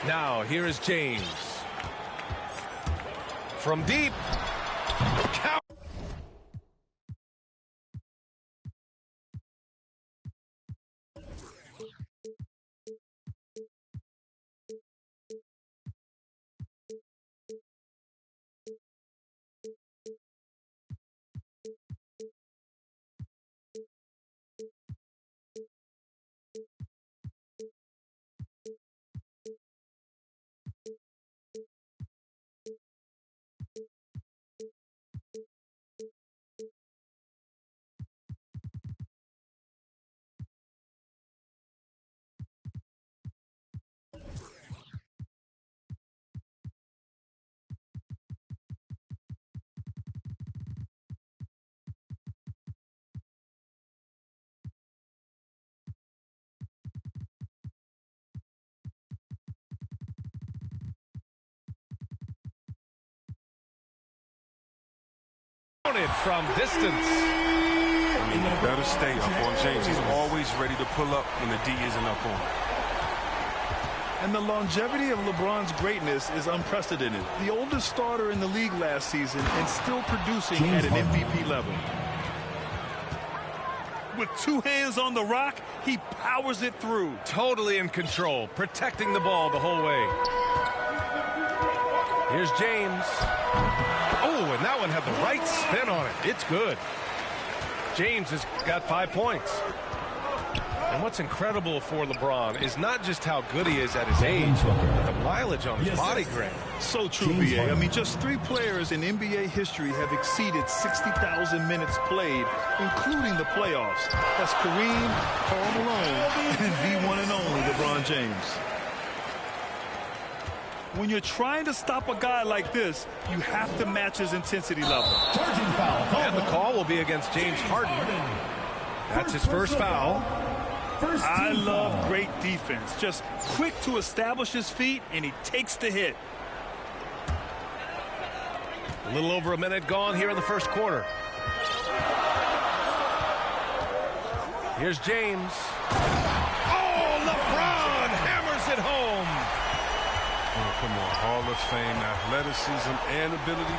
Now, here is James. From deep. Count. From distance. I mean, you better stay up on James. He's always ready to pull up when the D isn't up on him. And the longevity of LeBron's greatness is unprecedented. The oldest starter in the league last season and still producing at an MVP level. With two hands on the rock, he powers it through. Totally in control, protecting the ball the whole way. Here's James. Oh, and that one had the right spin on it. It's good. James has got 5 points. And what's incredible for LeBron is not just how good he is at his age, but the mileage on his body grade. So true, B.A. I mean, just 3 players in NBA history have exceeded 60,000 minutes played, including the playoffs. That's Kareem, Karl Malone, and the one and only LeBron James. When you're trying to stop a guy like this, you have to match his intensity level. And the call will be against James Harden. That's his first foul. I love great defense. Just quick to establish his feet, and he takes the hit. A little over a minute gone here in the first quarter. Here's James. Oh, LeBron hammers it home. Oh, come on, Hall of Fame, athleticism and ability.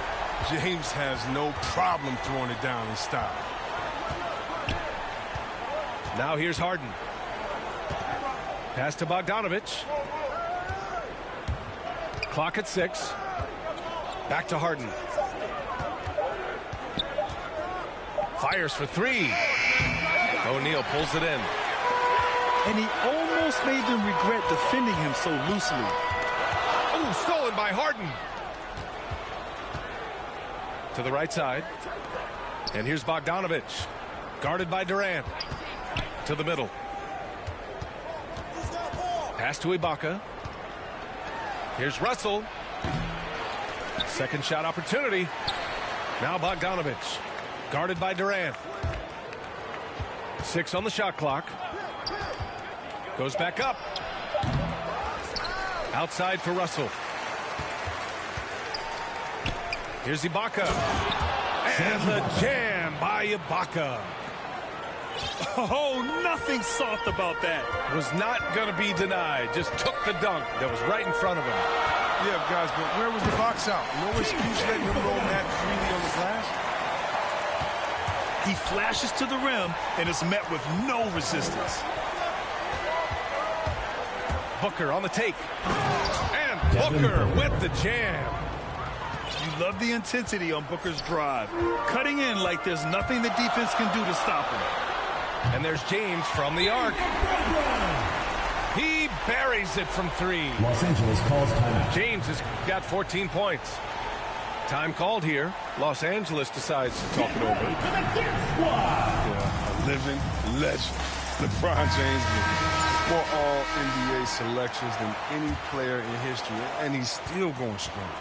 James has no problem throwing it down in style. Now here's Harden. Pass to Bogdanovich. Clock at 6. Back to Harden. Fires for 3. O'Neal pulls it in. And he almost made them regret defending him so loosely. Oh, stolen by Harden. To the right side. And here's Bogdanovich. Guarded by Durant. To the middle. Pass to Ibaka. Here's Russell. Second shot opportunity. Now Bogdanovich. Guarded by Durant. 6 on the shot clock. Goes back up. Outside for Russell. Here's Ibaka. And the jam by Ibaka. Oh, nothing soft about that. Was not going to be denied. Just took the dunk that was right in front of him. Yeah, guys, but where was the box out? No excuse letting him roll that freely on the glass. He flashes to the rim and is met with no resistance. Booker on the take. And Booker with the jam. You love the intensity on Booker's drive. Cutting in like there's nothing the defense can do to stop him. And there's James from the arc. He buries it from three. Los Angeles calls timeout. James has got 14 points. Time called here. Los Angeles decides to talk it over. Yeah, a living legend. LeBron James with more All-NBA selections than any player in history, and he's still going strong.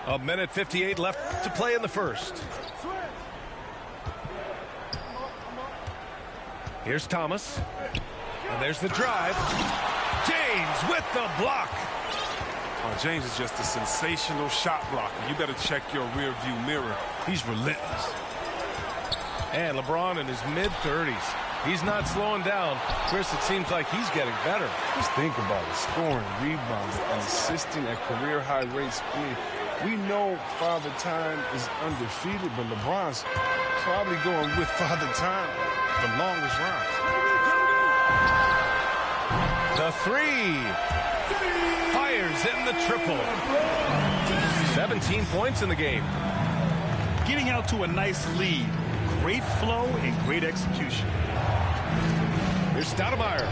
A minute 58 left to play in the first. Here's Thomas. And there's the drive. James with the block. James is just a sensational shot blocker. You better check your rear view mirror. He's relentless. And LeBron in his mid-30s. He's not slowing down. Chris, it seems like he's getting better. Just think about it. Scoring, rebounding, and assisting at career-high rates. I mean, we know Father Time is undefeated, but LeBron's probably going with Father Time the longest rounds. The three. Fires in the triple. 17 points in the game. Getting out to a nice lead. Great flow and great execution. Here's Stoudemire.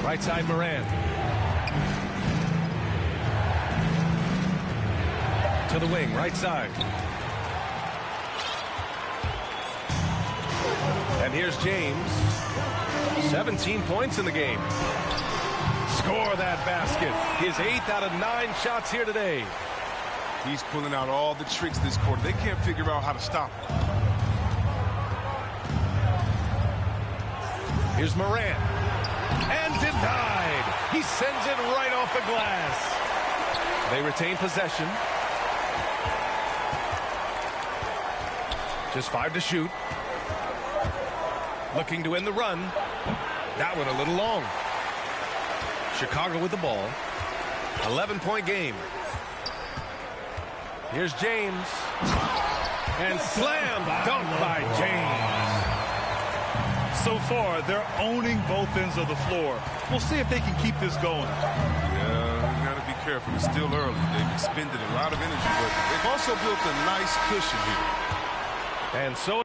Right side, Moran. To the wing, right side. And here's James. 17 points in the game. Score that basket. His 8th out of 9 shots here today. He's pulling out all the tricks this quarter. They can't figure out how to stop him. Here's Moran. And denied. He sends it right off the glass. They retain possession. Just 5 to shoot. Looking to end the run. That one a little long. Chicago with the ball. 11-point game. Here's James. And slam dunk by James. So far, they're owning both ends of the floor. We'll see if they can keep this going. Yeah, you got to be careful. It's still early. They've expended a lot of energy, but they've also built a nice cushion here. And so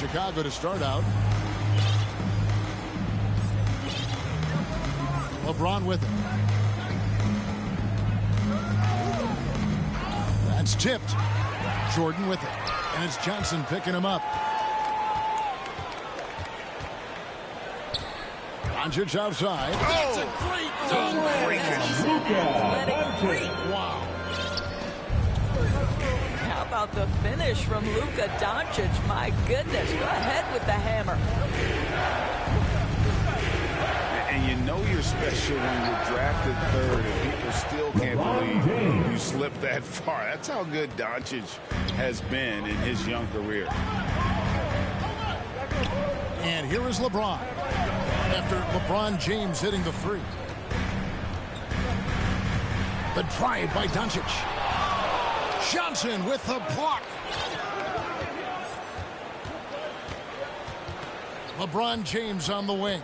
Chicago to start out. LeBron with it. That's tipped. Jordan with it. And it's Johnson picking him up. Doncic outside. That's a great dunk. Wow. How about the finish from Luka Doncic? My goodness, go ahead with the hammer. And you know you're special when you're drafted third and people still can't believe you slipped that far. That's how good Doncic has been in his young career. And here is LeBron. After LeBron James hitting the three. The drive by Doncic. Johnson with the block. LeBron James on the wing.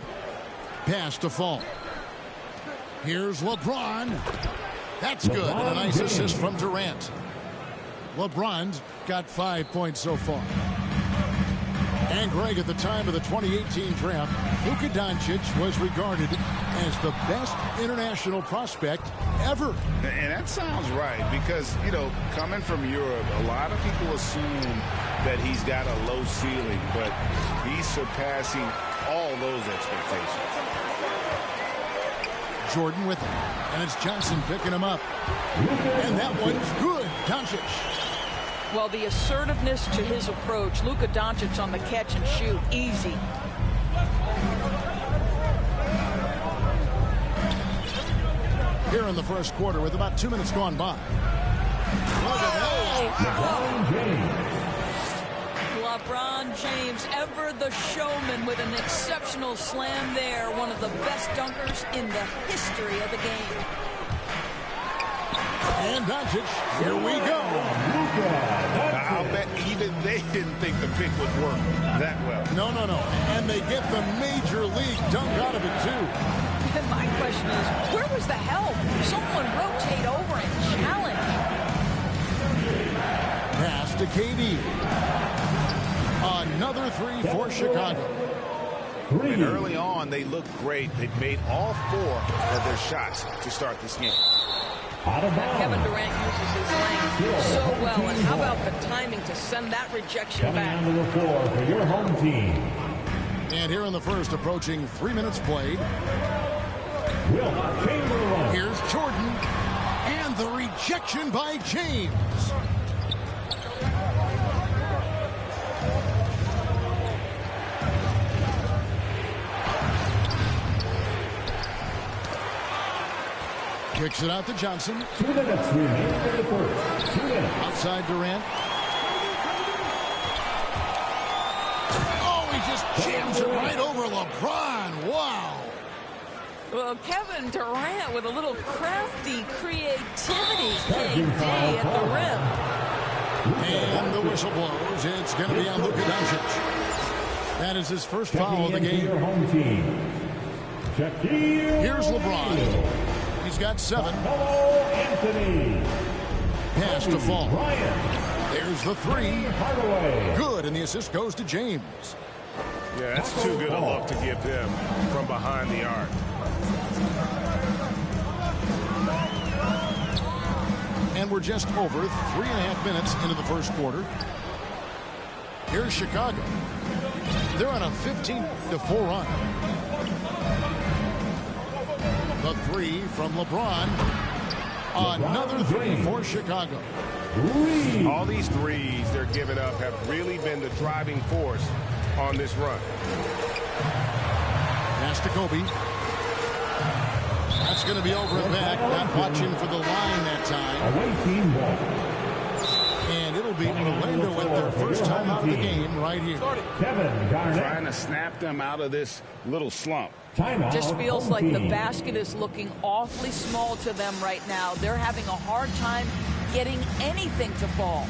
Pass to Fall. Here's LeBron. That's good. And a nice assist from Durant. LeBron's got 5 points so far. And Greg, at the time of the 2018 draft, Luka Doncic was regarded as the best international prospect ever. And that sounds right because, you know, coming from Europe, a lot of people assume that he's got a low ceiling, but he's surpassing all those expectations. Jordan with it. And it's Johnson picking him up. And that one's good. Doncic. Well, the assertiveness to his approach. Luka Doncic on the catch and shoot. Easy. Here in the first quarter with about 2 minutes gone by. LeBron James, ever the showman, with an exceptional slam there. One of the best dunkers in the history of the game. And Doncic, here we go. I'll bet even they didn't think the pick would work that well. No. And they get the major league dunk out of it, too. And my question is, where was the help? Someone rotate over and challenge. Pass to KD. Another three for Chicago. And early on, they looked great. They made all 4 of their shots to start this game. Kevin Durant uses his length so well. And how about the timing to send that rejection back? Coming onto the floor for your home team. And here in the first, approaching 3 minutes played. Here's Jordan. And the rejection by James. Kicks it out to Johnson. 2 minutes remaining in the first. 2 minutes. Outside Durant. Oh, he just jams it right over LeBron. Wow. Well, Kevin Durant with a little crafty creativity. KD at the rim. And the whistle blows. It's going to be on Luka Doncic. That is his first foul of the game. Here's LeBron. He's got 7. Pass to Fall. There's the 3. Good, and the assist goes to James. Yeah, that's too good a look to give them from behind the arc. And we're just over 3.5 minutes into the first quarter. Here's Chicago. They're on a 15-4 run. The 3 from LeBron. Another 3 for Chicago. All these threes they're giving up have really been the driving force on this run. Pass to Kobe. That's going to be over and back. Not watching for the line that time. Away team ball. And it'll be Orlando at their first time out of the game right here. Kevin Garnett. Trying to snap them out of this little slump. Timeout. Just feels like the basket is looking awfully small to them right now. They're having a hard time getting anything to fall.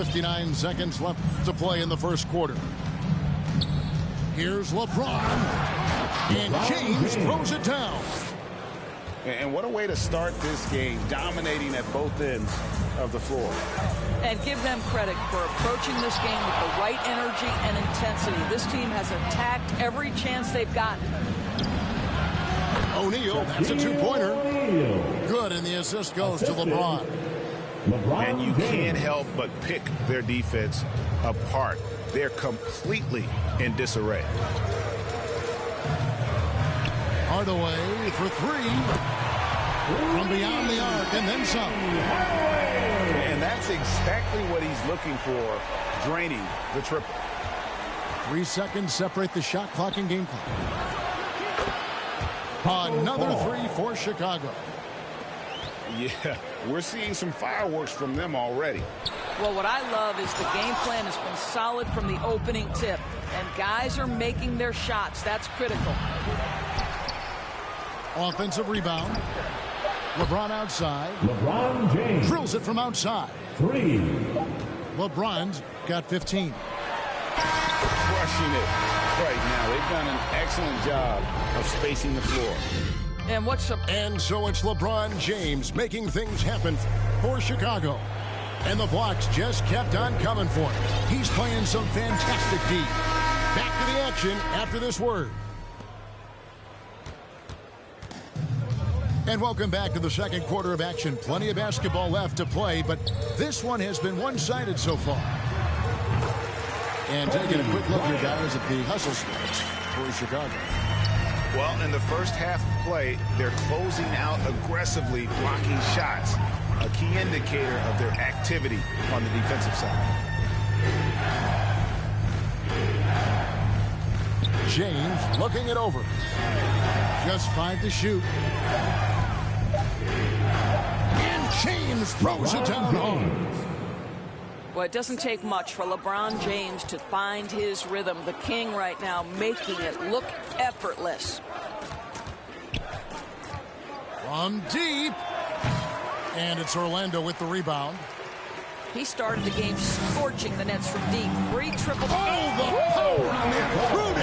59 seconds left to play in the first quarter. Here's LeBron. And James throws it down. And what a way to start this game, dominating at both ends of the floor. And give them credit for approaching this game with the right energy and intensity. This team has attacked every chance they've gotten. O'Neal, that's a two-pointer. Good, and the assist goes to LeBron. And you can't help but pick their defense apart. They're completely in disarray. Hardaway for three. From beyond the arc and then some. And that's exactly what he's looking for, draining the triple. 3 seconds separate the shot clock and game clock. Another three for Chicago. Yeah, we're seeing some fireworks from them already. Well, what I love is the game plan has been solid from the opening tip. And guys are making their shots. That's critical. Offensive rebound. LeBron outside. LeBron James. Drills it from outside. 3. LeBron's got 15. Crushing it right now. They've done an excellent job of spacing the floor. And so it's LeBron James making things happen for Chicago. And the blocks just kept on coming for him. He's playing some fantastic D. Back to the action after this word. And welcome back to the second quarter of action. Plenty of basketball left to play, but this one has been one-sided so far. And taking a quick look here, guys, at the hustle stats for Chicago. Well, in the first half of play, they're closing out aggressively, blocking shots, a key indicator of their activity on the defensive side. James looking it over. Just 5 to shoot. And James throws it down home. Well, it doesn't take much for LeBron James to find his rhythm. The king right now making it look effortless. From deep. And it's Orlando with the rebound. He started the game scorching the nets from deep. 3 triple. Oh, the power on the intruder.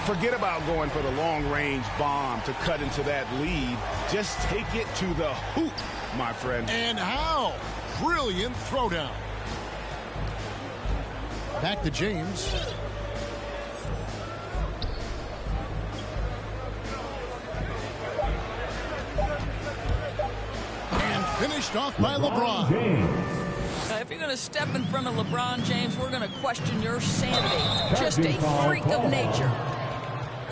Forget about going for the long-range bomb to cut into that lead. Just take it to the hoop, my friend. And how? Brilliant throwdown. Back to James. And finished off by LeBron. If you're going to step in front of LeBron James, we're going to question your sanity. Just a freak of nature.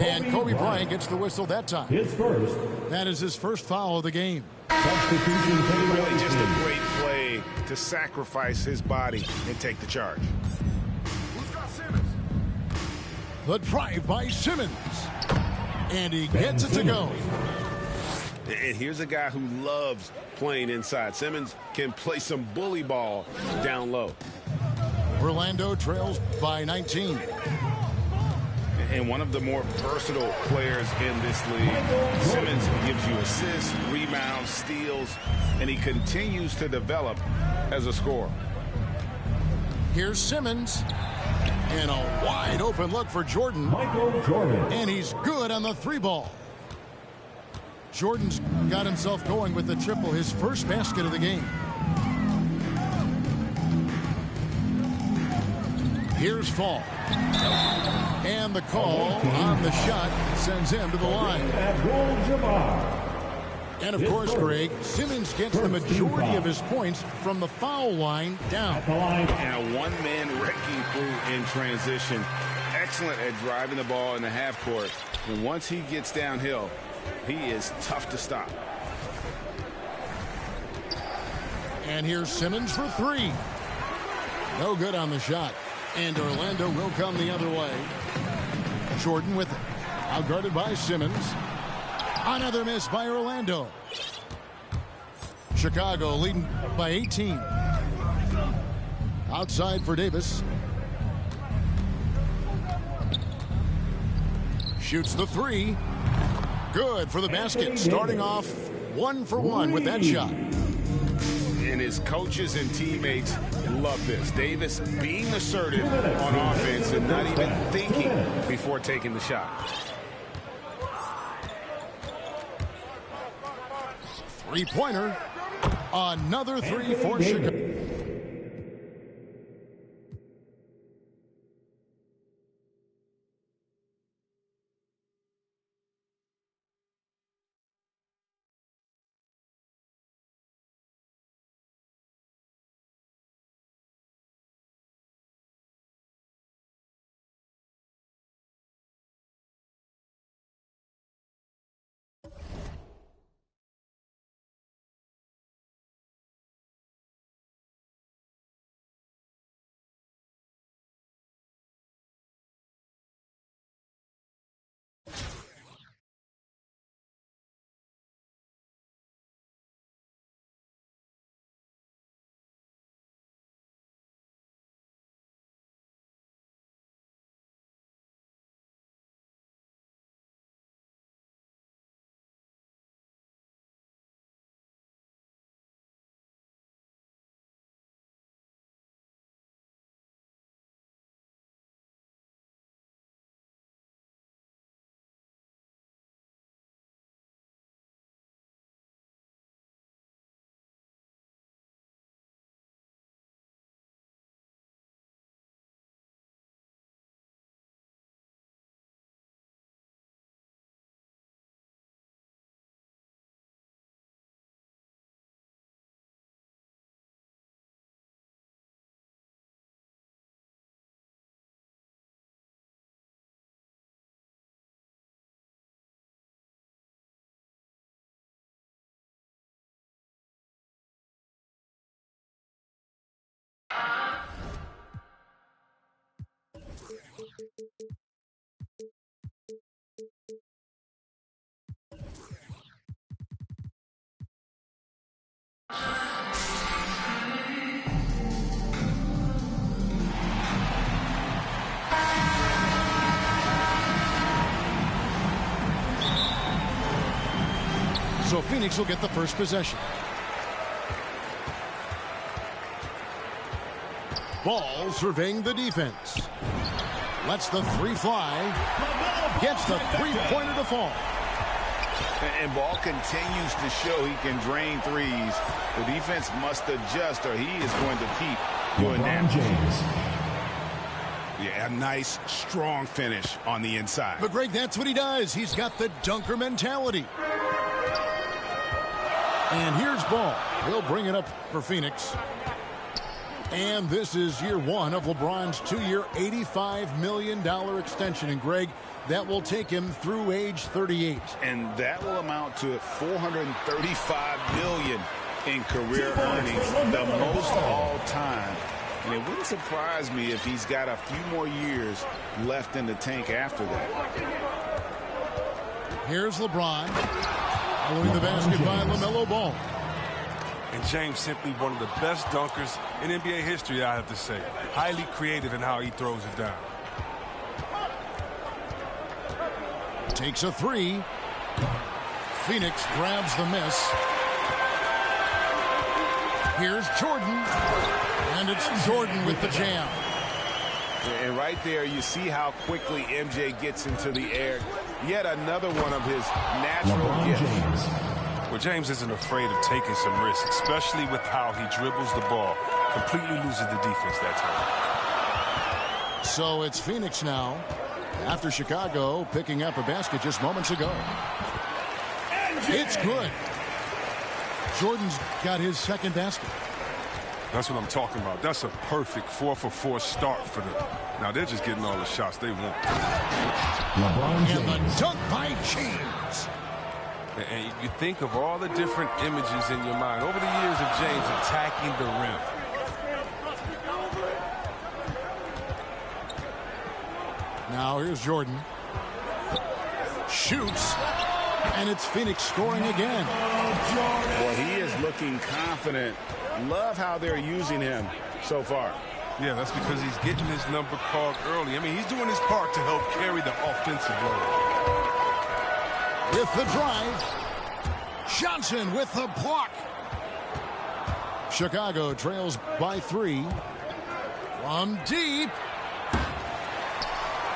And Kobe Bryant gets the whistle that time. His first. That is his first foul of the game. Really just a great play to sacrifice his body and take the charge. The drive by Simmons. And he gets it to go. And here's a guy who loves playing inside. Simmons can play some bully ball down low. Orlando trails by 19. And one of the more versatile players in this league. Simmons gives you assists, rebounds, steals, and he continues to develop as a scorer. Here's Simmons. And a wide open look for Jordan. Michael Jordan. And he's good on the 3-ball. Jordan's got himself going with the triple, his first basket of the game. Here's Fall. And the call on the shot sends him to the line. And of course, Greg, Simmons gets the majority of his points from the foul line down. And a one-man wrecking crew in transition. Excellent at driving the ball in the half court. And once he gets downhill, he is tough to stop. And here's Simmons for 3. No good on the shot. And Orlando will come the other way. Jordan with it. Outguarded by Simmons. Another miss by Orlando. Chicago leading by 18. Outside for Davis. Shoots the 3. Good for the basket. Starting off 1 for 1 with that shot. And his coaches and teammates love this. Davis being assertive on offense and not even thinking before taking the shot. Three-pointer. Another three for Chicago. So Phoenix will get the first possession. Ball surveying the defense. Lets the three fly. Gets the three-pointer to fall. And Ball continues to show he can drain threes. The defense must adjust or he is going to keep doing that. Yeah, a nice, strong finish on the inside. But, Greg, that's what he does. He's got the dunker mentality. And here's Ball. He'll bring it up for Phoenix. And this is year one of LeBron's two-year, $85 million extension. And, Greg, that will take him through age 38. And that will amount to $435 million in career earnings, the most all time. And it wouldn't surprise me if he's got a few more years left in the tank after that. Here's LeBron. Following the basket by LaMelo Ball. And James simply one of the best dunkers in NBA history, I have to say. Highly creative in how he throws it down. Takes a three. Phoenix grabs the miss. Here's Jordan. And it's Jordan with the jam. And right there, you see how quickly MJ gets into the air. Yet another one of his natural gifts. Well, James isn't afraid of taking some risks, especially with how he dribbles the ball. Completely loses the defense that time. So it's Phoenix now, after Chicago picking up a basket just moments ago. It's good. Jordan's got his second basket. That's what I'm talking about. That's a perfect 4-for-4 start for them. Now they're just getting all the shots they want. And the dunk by James. And you think of all the different images in your mind over the years of James attacking the rim. Now here's Jordan. Shoots. And it's Phoenix scoring again. Well, he is looking confident. Love how they're using him so far. Yeah, that's because he's getting his number called early. I mean, he's doing his part to help carry the offensive load. With the drive. Johnson with the block. Chicago trails by 3. From deep.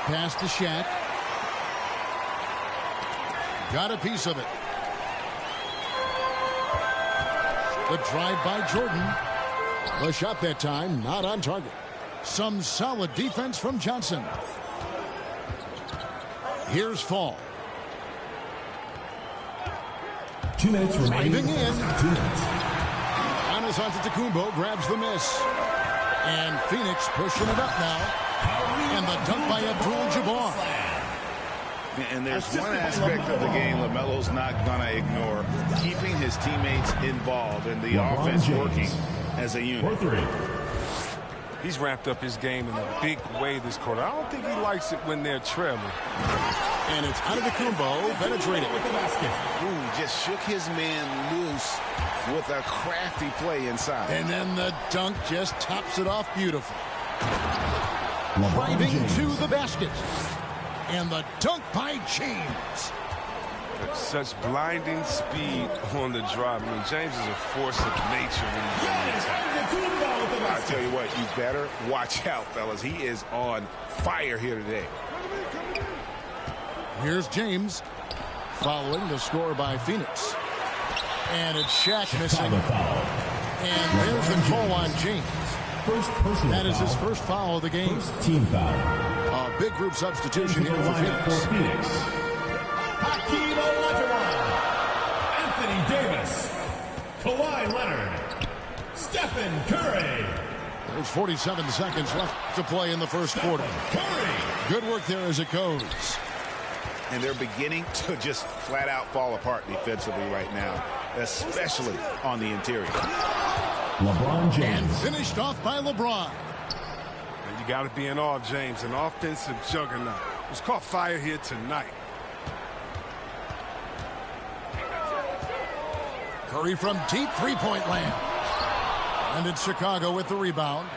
Pass to Shaq. Got a piece of it. The drive by Jordan. The shot that time not on target. Some solid defense from Johnson. Here's Fall. 2 minutes remaining. Driving in. 2 minutes. Giannis Antetokounmpo grabs the miss. And Phoenix pushing it up now. And the dunk by Abdul-Jabbar. And there's one aspect of the game LaMelo's not going to ignore. Keeping his teammates involved and the offense working as a unit. He's ramped up his game in a big way this quarter. I don't think he likes it when they're trailing. And it's Antetokounmpo penetrating. Ooh, just shook his man loose with a crafty play inside. And then the dunk just tops it off beautiful. Driving to the basket. And the dunk by James. Such blinding speed on the drive. I mean, James is a force of nature when he's on the attack. I tell you what, you better watch out, fellas. He is on fire here today. Here's James following the score by Phoenix. And it's Shaq missing. And there's the call on James. That is his first foul of the game. Team foul. A big group substitution here for Phoenix. Hakeem Olajuwon, Anthony Davis, Kawhi Leonard, Stephen Curry. There's 47 seconds left to play in the first quarter. Good work there as it goes. And they're beginning to just flat out fall apart defensively right now, especially on the interior. LeBron James. And finished off by LeBron. And you got to be in awe of James, an offensive juggernaut. He's caught fire here tonight. Curry from deep three-point land. And it's Chicago with the rebound.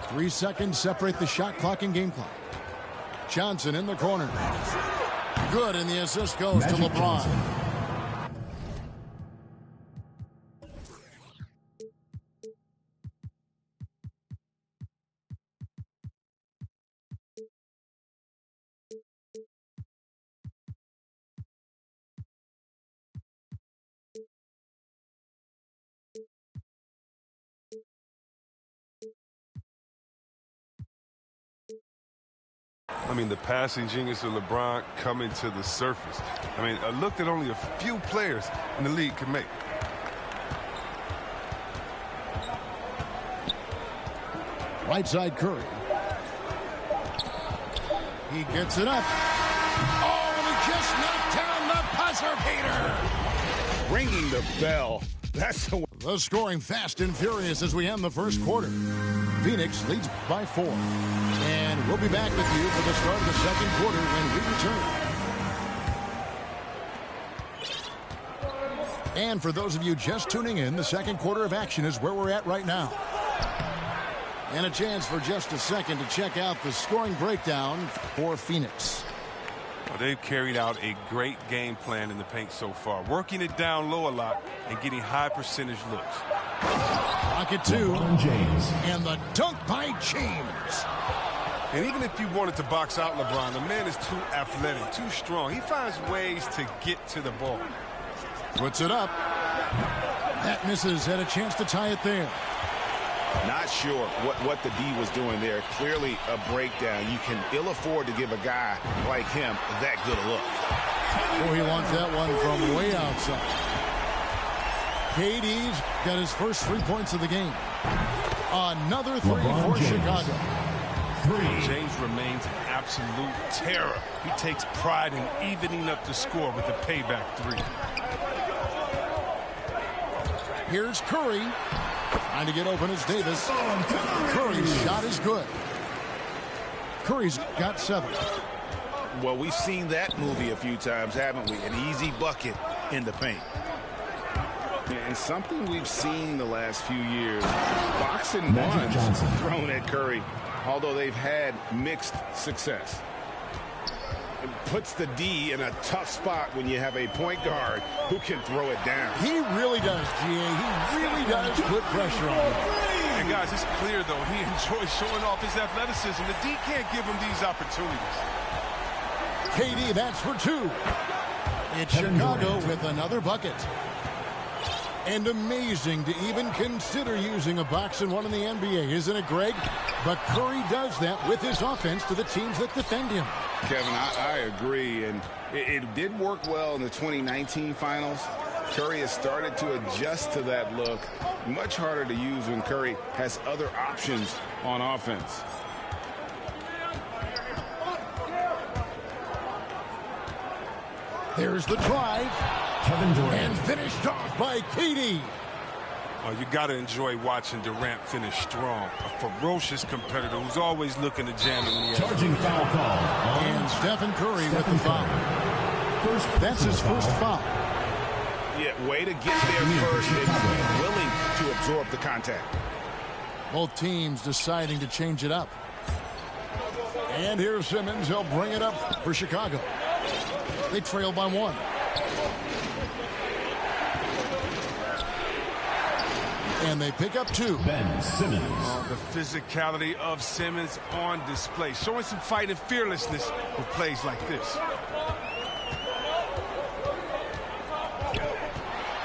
3 seconds separate the shot clock and game clock. Johnson in the corner. Good, and the assist goes to LeBron. Johnson. I mean, the passing genius of LeBron coming to the surface. I mean, a look that only a few players in the league can make. Right side Curry. He gets it up. Oh, and he just knocked down the buzzer beater. Ringing the bell. That's the scoring fast and furious as we end the first quarter. Phoenix leads by 4. And we'll be back with you for the start of the second quarter when we return. And for those of you just tuning in, the second quarter of action is where we're at right now. And a chance for just a second to check out the scoring breakdown for Phoenix. Well, they've carried out a great game plan in the paint so far, working it down low a lot and getting high percentage looks. Pocket 2. James. And the dunk by James. And even if you wanted to box out LeBron, the man is too athletic, too strong. He finds ways to get to the ball. Puts it up. That misses. Had a chance to tie it there. Not sure what the D was doing there. Clearly a breakdown. You can ill afford to give a guy like him that good a look. Oh, he wants that one from way outside. KD's got his first 3 points of the game. Another 3 for Chicago. James remains an absolute terror. He takes pride in evening up the score with a payback 3. Here's Curry. Trying to get open as Davis. Curry's shot is good. Curry's got 7. Well, we've seen that movie a few times, haven't we? An easy bucket in the paint. And something we've seen the last few years, boxing ones thrown at Curry, although they've had mixed success. puts the D in a tough spot when you have a point guard who can throw it down. He really does, GA. He really does put pressure on him. And guys, it's clear, though, he enjoys showing off his athleticism. The D can't give him these opportunities. KD, that's for 2. It's Chicago with another bucket. And amazing to even consider using a box and one in the NBA, isn't it, Greg? But Curry does that with his offense to the teams that defend him. Kevin, I agree, and it did work well in the 2019 finals. Curry has started to adjust to that look. Much harder to use when Curry has other options on offense. There's the drive. Kevin Durant. And finished off by KD. Oh, you got to enjoy watching Durant finish strong. A ferocious competitor who's always looking to jam it when he has. Charging foul call. And Stephen Curry with the foul. That's his first foul. Yeah, way to get there first and be willing to absorb the contact. Both teams deciding to change it up. And here's Simmons. He'll bring it up for Chicago. They trail by 1. And they pick up 2. Ben Simmons. The physicality of Simmons on display, showing some fight and fearlessness with plays like this.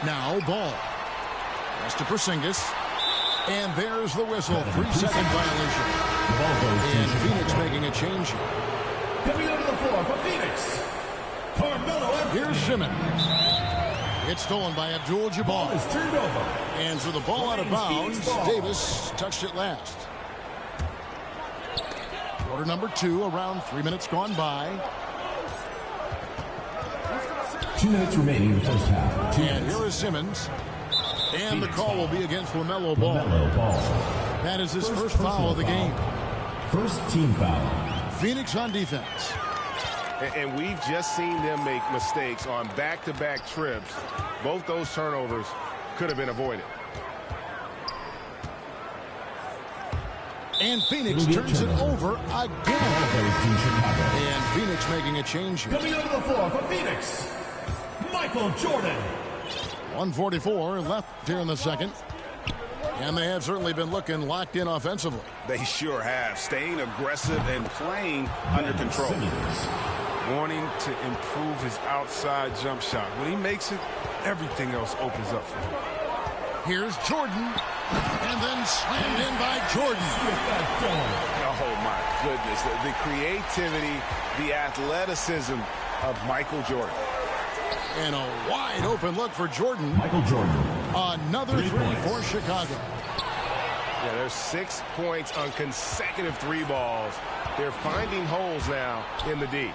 Now Ball. Pass to Porzingis. And there's the whistle. 3-second violation. And Phoenix making a change here. Coming onto the floor for Phoenix. Carmelo. Here's Simmons. It's stolen by Abdul-Jabbar. It's turned over. And for the ball out of bounds, Davis touched it last. Quarter number 2, around 3 minutes gone by. 2 minutes remaining in the first half. And here is Simmons. And the call will be against LaMelo Ball. That is his first foul of the game. First team foul. Phoenix on defense. And we've just seen them make mistakes on back-to-back trips. Both those turnovers could have been avoided. And Phoenix turns it over again. And Phoenix making a change here. Coming onto the floor for Phoenix, Michael Jordan. 1:44 left here in the second. And they have certainly been looking locked in offensively. They sure have, staying aggressive and playing under control. Wanting to improve his outside jump shot. When he makes it, everything else opens up for him. Here's Jordan. And then slammed in by Jordan. Oh, my goodness. The creativity, the athleticism of Michael Jordan. And a wide open look for Jordan. Michael Jordan. Another 3 for Chicago. Yeah, there's 6 points on consecutive 3 balls. They're finding holes now in the D.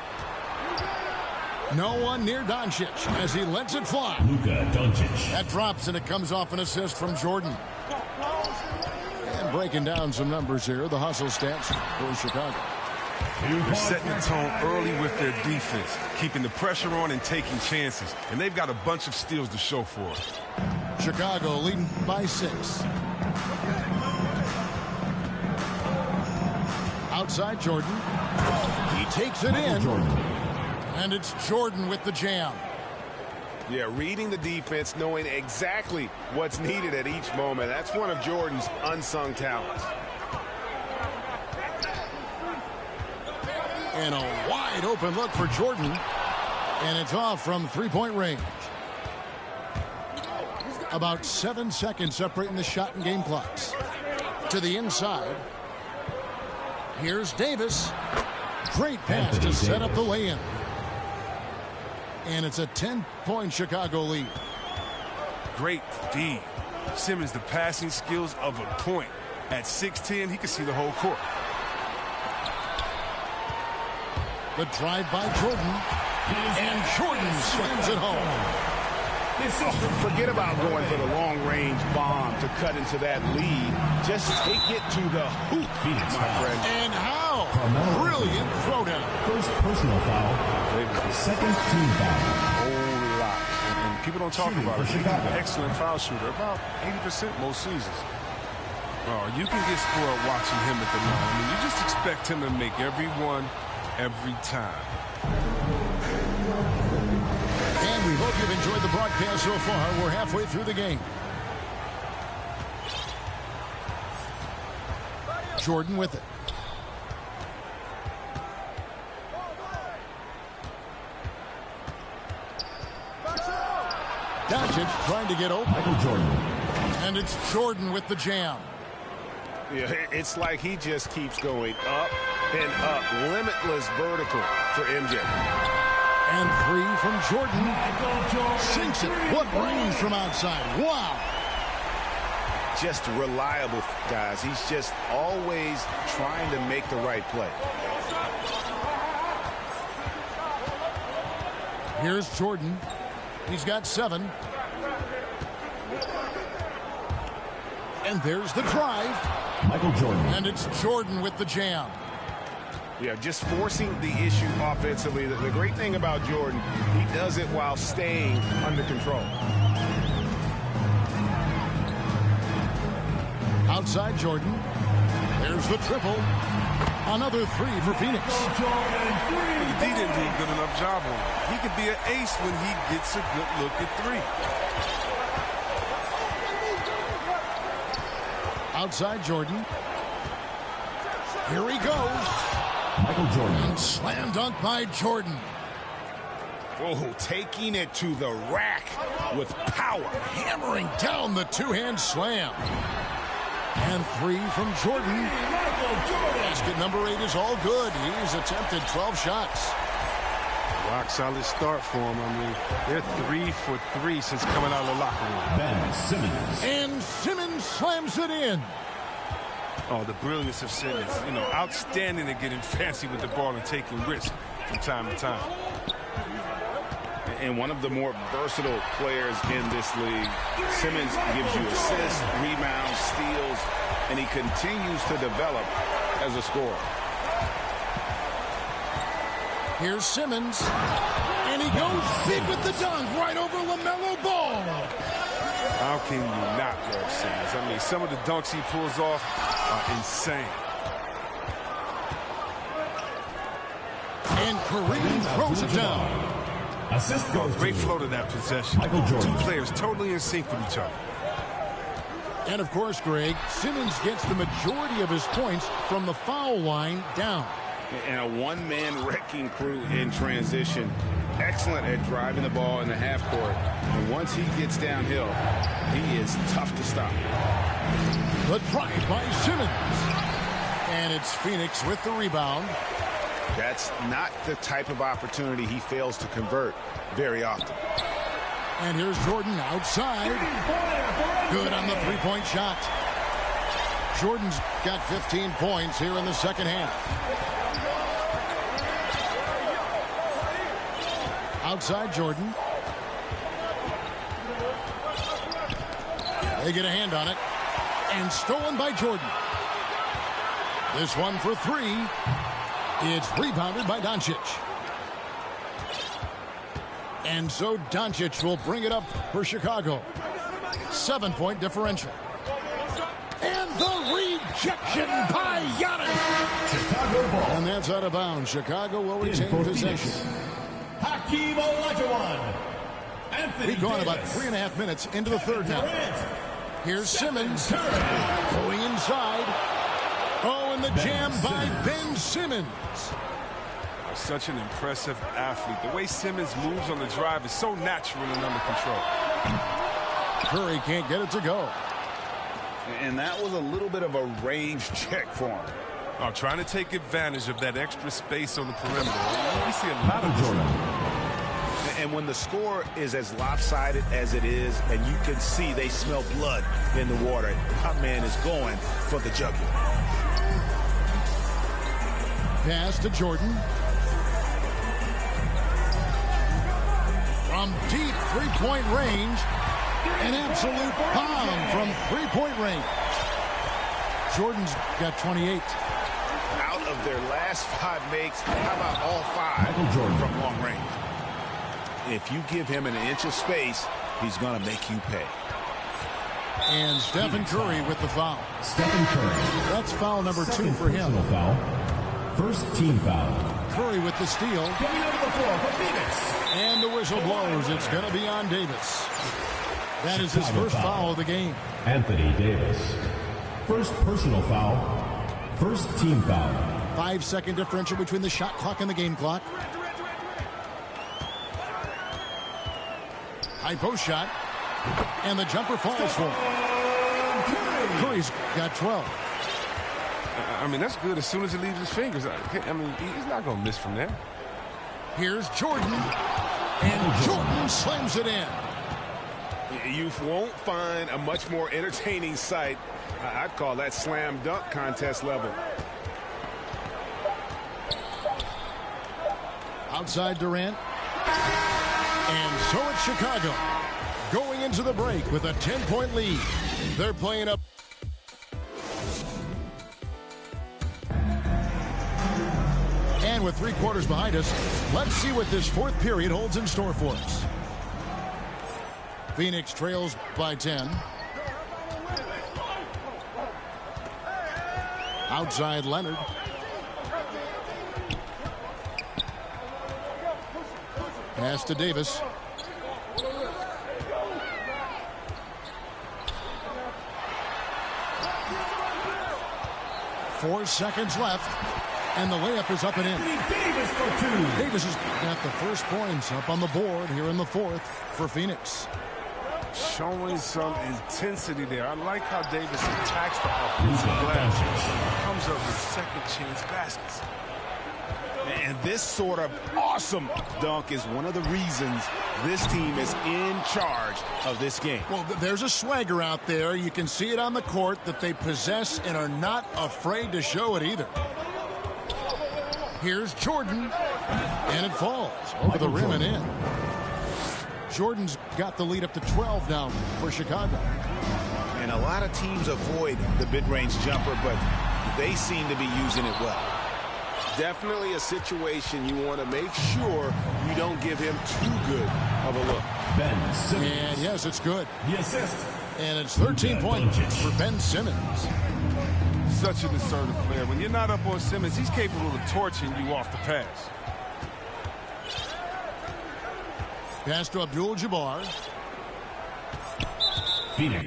No one near Doncic as he lets it fly. Luka Doncic. That drops and it comes off an assist from Jordan. And breaking down some numbers here, the hustle stats for Chicago. They're setting the tone early with their defense, keeping the pressure on and taking chances. And they've got a bunch of steals to show for it. Chicago leading by 6. Outside Jordan. He takes it in. And it's Jordan with the jam. Yeah, reading the defense, knowing exactly what's needed at each moment. That's one of Jordan's unsung talents. And a wide open look for Jordan. And it's off from 3-point range. About 7 seconds separating the shot and game clocks. To the inside. Here's Davis. Great pass to set up the lay-in. And it's a 10-point Chicago lead. Great feed. Simmons, the passing skills of a point. At 6'10", he can see the whole court. The drive by Jordan. And Jordan slams it home. Forget about going for the long-range bomb to cut into that lead. Just take it to the hoop, my friend. And how? Brilliant throwdown. First personal foul. Second team foul. Whole lot. And people don't talk about it. He's an excellent foul shooter. About 80% most seasons. Oh, you can get spoiled watching him at the line. I mean, you just expect him to make every one, every time. Hope you've enjoyed the broadcast so far. We're halfway through the game. Jordan with it. Doncic trying to get open. Michael Jordan. And it's Jordan with the jam. Yeah, it's like he just keeps going up and up. Limitless vertical for MJ. And three from Jordan. Sinks it. What range from outside. Wow. Just reliable, guys. He's just always trying to make the right play. Here's Jordan. He's got 7. And there's the drive. Michael Jordan. And it's Jordan with the jam. Yeah, just forcing the issue offensively. The great thing about Jordan, he does it while staying under control. Outside Jordan. There's the triple. Another 3 for Phoenix. D didn't do a good enough job on it. He could be an ace when he gets a good look at 3. Outside Jordan. Here he goes. Michael Jordan. And slam dunk by Jordan. Oh, taking it to the rack with power. Hammering down the two-hand slam. And 3 from Jordan. Basket number 8 is all good. He's attempted 12 shots. Rock solid start for him. I mean, they're 3 for 3 since coming out of the locker room. Ben Simmons. And Simmons slams it in. Oh, the brilliance of Simmons. You know, outstanding at getting fancy with the ball and taking risks from time to time. And one of the more versatile players in this league. Simmons gives you assists, rebounds, steals, and he continues to develop as a scorer. Here's Simmons. And he goes big with the dunk right over LaMelo Ball. How can you not love Simmons? I mean, some of the dunks he pulls off are insane. And Kareem throws it down. Assist goes Great to flow to that possession. Michael Jordan. 2 players totally in sync with each other. And of course, Greg, Simmons gets the majority of his points from the foul line down. And a one-man wrecking crew in transition. Excellent at driving the ball in the half court. And once he gets downhill, he is tough to stop. The drive by Simmons. And it's Phoenix with the rebound. That's not the type of opportunity he fails to convert very often. And here's Jordan outside. Good on the three-point shot. Jordan's got 15 points here in the second half. Outside Jordan. They get a hand on it. And stolen by Jordan. This one for 3. It's rebounded by Doncic. And so Doncic will bring it up for Chicago. 7-point differential. And the rejection by Giannis. Chicago ball. And that's out of bounds. Chicago will retain possession. Hakeem Olajuwon. We've gone about 3.5 minutes into the third now. Here's Simmons going inside. Oh, and the jam by Ben Simmons. Such an impressive athlete. The way Simmons moves on the drive is so natural and under control. Curry can't get it to go. And that was a little bit of a range check for him. Oh, trying to take advantage of that extra space on the perimeter. We see a lot of Jordan. And when the score is as lopsided as it is, and you can see they smell blood in the water, my man is going for the jugular. Pass to Jordan. From deep three-point range, an absolute bomb from three-point range. Jordan's got 28. Out of their last 5 makes, how about all 5 from long range? If you give him an inch of space, he's going to make you pay. And Stephen Curry with the foul. Stephen Curry. That's foul number 2 for him. Foul. First team foul. Curry with the steal. Coming out of the floor for Phoenix. And the whistle blows. It's going to be on Davis. That is his first foul of the game. Anthony Davis. First personal foul. First team foul. 5-second differential between the shot clock and the game clock. High post shot. And the jumper falls for him. Curry's got 12. I mean, that's good as soon as it leaves his fingers. I mean, he's not going to miss from there. Here's Jordan. And Jordan slams it in. You won't find a much more entertaining sight. I'd call that slam dunk contest level. Outside Durant. And so it's Chicago going into the break with a 10-point lead. They're playing up. And with 3 quarters behind us, let's see what this fourth period holds in store for us. Phoenix trails by 10. Outside Leonard. Pass to Davis. Four seconds left. And the layup is up and in. Davis for 2. Davis has got the first points up on the board here in the fourth for Phoenix. Showing some intensity there. I like how Davis attacks the offensive glass. Comes up with second chance baskets. And this sort of awesome dunk is one of the reasons this team is in charge of this game. Well, there's a swagger out there. You can see it on the court that they possess and are not afraid to show it either. Here's Jordan. And it falls over the rim and in. Jordan's got the lead up to 12 now for Chicago. And a lot of teams avoid the mid-range jumper, but they seem to be using it well. Definitely a situation you want to make sure you don't give him too good of a look. Ben Simmons. And yes, it's good. The assist. And it's 13 points for Ben Simmons. Such an assertive player. When you're not up on Simmons, he's capable of torching you off the pass. Pass to Abdul-Jabbar. Phoenix.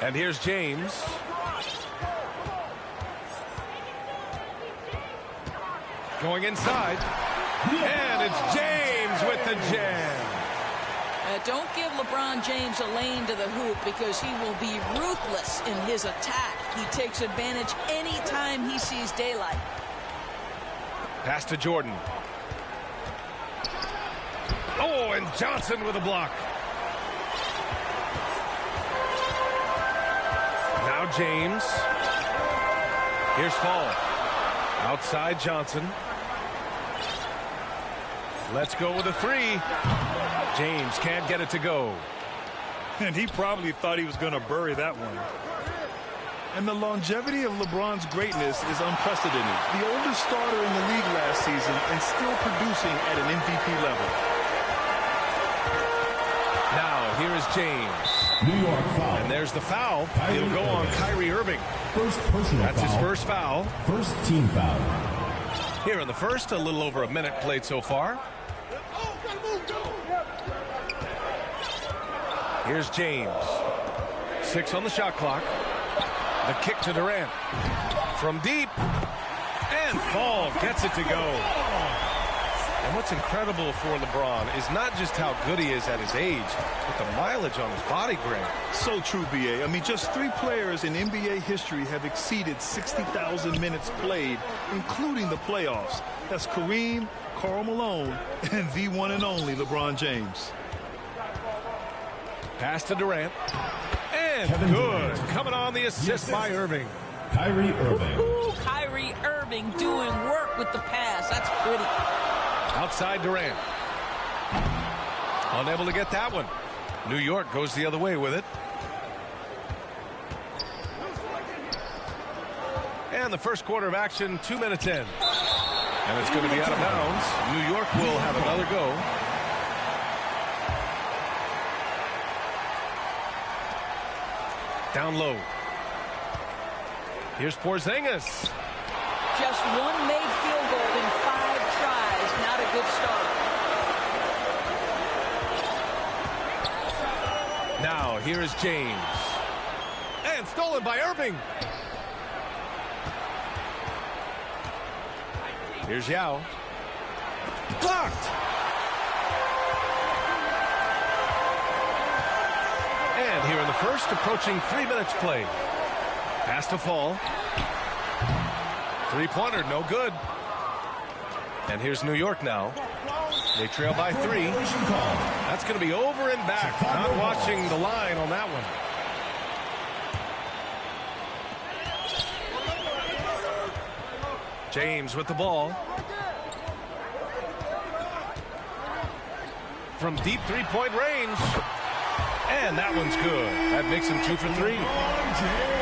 And here's James. Going inside. And it's James with the jam. Don't give LeBron James a lane to the hoop because he will be ruthless in his attack. He takes advantage anytime he sees daylight. Pass to Jordan. Oh, and Johnson with a block. Now James. Here's Fall. Outside Johnson. Let's go with a three. James can't get it to go. And he probably thought he was going to bury that one. And the longevity of LeBron's greatness is unprecedented. The oldest starter in the league last season and still producing at an MVP level. Now, here is James. New York foul. And there's the foul. It'll go on Kyrie Irving. First personal That's foul. his first foul. First team foul. Here in the first, a little over a minute played so far. Here's James. 6 on the shot clock. The kick to Durant. From deep. And Fall gets it to go. And what's incredible for LeBron is not just how good he is at his age, but the mileage on his body, Grant. So true, B.A. I mean, just 3 players in NBA history have exceeded 60,000 minutes played, including the playoffs. That's Kareem, Karl Malone, and the one and only LeBron James. Pass to Durant. And Kevin good. Durant. Coming on the assist by Irving. Kyrie Irving. Ooh, Kyrie Irving doing work with the pass. That's pretty. Outside Durant. Unable to get that one. New York goes the other way with it. And the first quarter of action, 2 minutes in. And it's going to be out of bounds. New York will have another go. Down low. Here's Porzingis. Just one made field goal in 5 tries. Not a good start. Now, here is James. And stolen by Irving. Here's Yao. Blocked. And here in the first, approaching 3 minutes played. Pass to Fall. 3-pointer, no good. And here's New York now. They trail by 3. That's going to be over and back. Not watching the line on that one. James with the ball. From deep 3-point range. And that one's good. That makes him 2 for 3.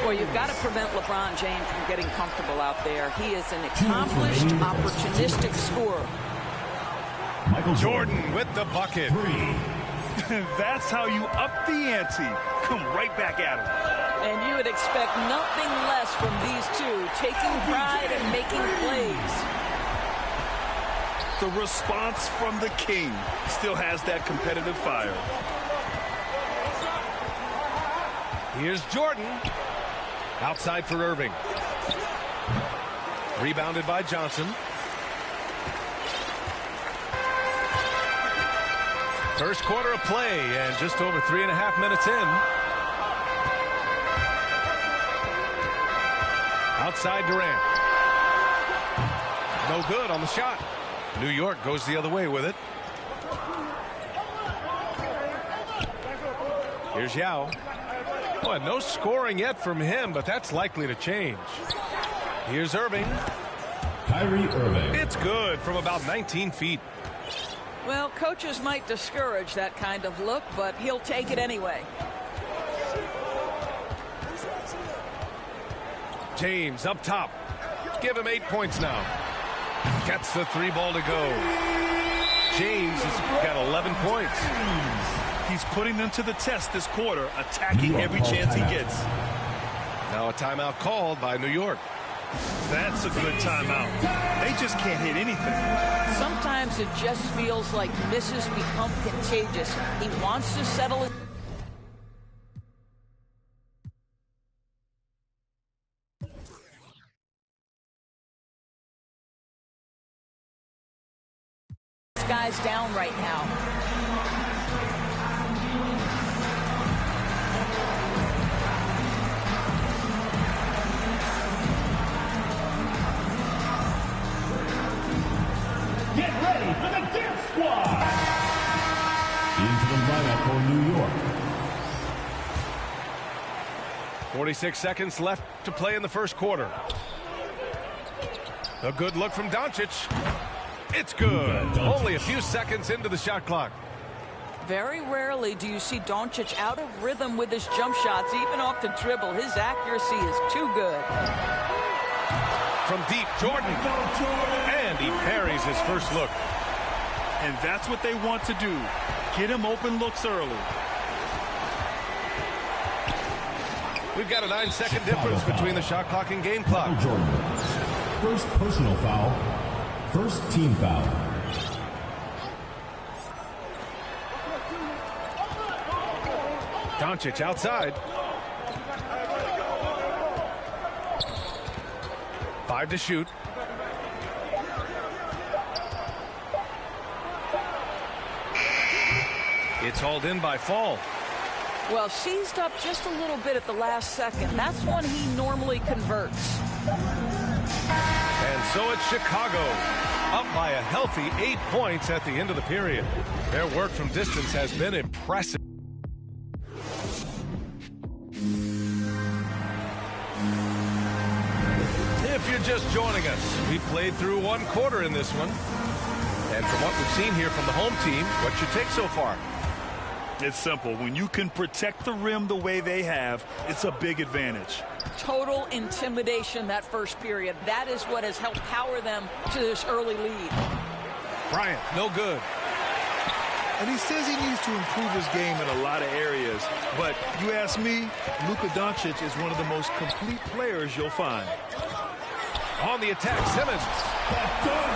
Well, you've got to prevent LeBron James from getting comfortable out there. He is an accomplished, opportunistic scorer. Michael Jordan with the bucket. 3. That's how you up the ante. Come right back at him. And you would expect nothing less from these two, taking pride and making plays. The response from the king still has that competitive fire. Here's Jordan. Outside for Irving. Rebounded by Johnson. First quarter of play and just over 3.5 minutes in. Outside Durant. No good on the shot. New York goes the other way with it. Here's Yao. Well, no scoring yet from him, but that's likely to change. Here's Irving. Kyrie Irving. It's good from about 19 feet. Well, coaches might discourage that kind of look, but he'll take it anyway. James up top. Give him 8 points now. Gets the 3 ball to go. James has got 11 points. He's putting them to the test this quarter, attacking every chance he gets. Now a timeout called by New York. That's a good timeout. They just can't hit anything. Sometimes it just feels like misses become contagious. He wants to settle it. guys down right now. Get ready for the Death Squad. Into the lineup for New York. 46 seconds left to play in the first quarter. A good look from Doncic. It's good. Only a few seconds into the shot clock. Very rarely do you see Doncic out of rhythm with his jump shots, even off the dribble. His accuracy is too good. From deep, Jordan. And he parries his first look. And that's what they want to do. Get him open looks early. We've got a 9-second difference between the shot clock and game clock. Jordan. First personal foul. First team foul. Doncic outside. 5 to shoot. It's hauled in by Fall. Well, seized up just a little bit at the last second. That's when he normally converts. And so it's Chicago, up by a healthy 8 points at the end of the period. Their work from distance has been impressive. If you're just joining us, we played through one quarter in this one. And from what we've seen here from the home team, what's your take so far? It's simple. When you can protect the rim the way they have, it's a big advantage. Total intimidation that first period. That is what has helped power them to this early lead. Bryant, no good. And he says he needs to improve his game in a lot of areas. But you ask me, Luka Doncic is one of the most complete players you'll find. On the attack, Simmons.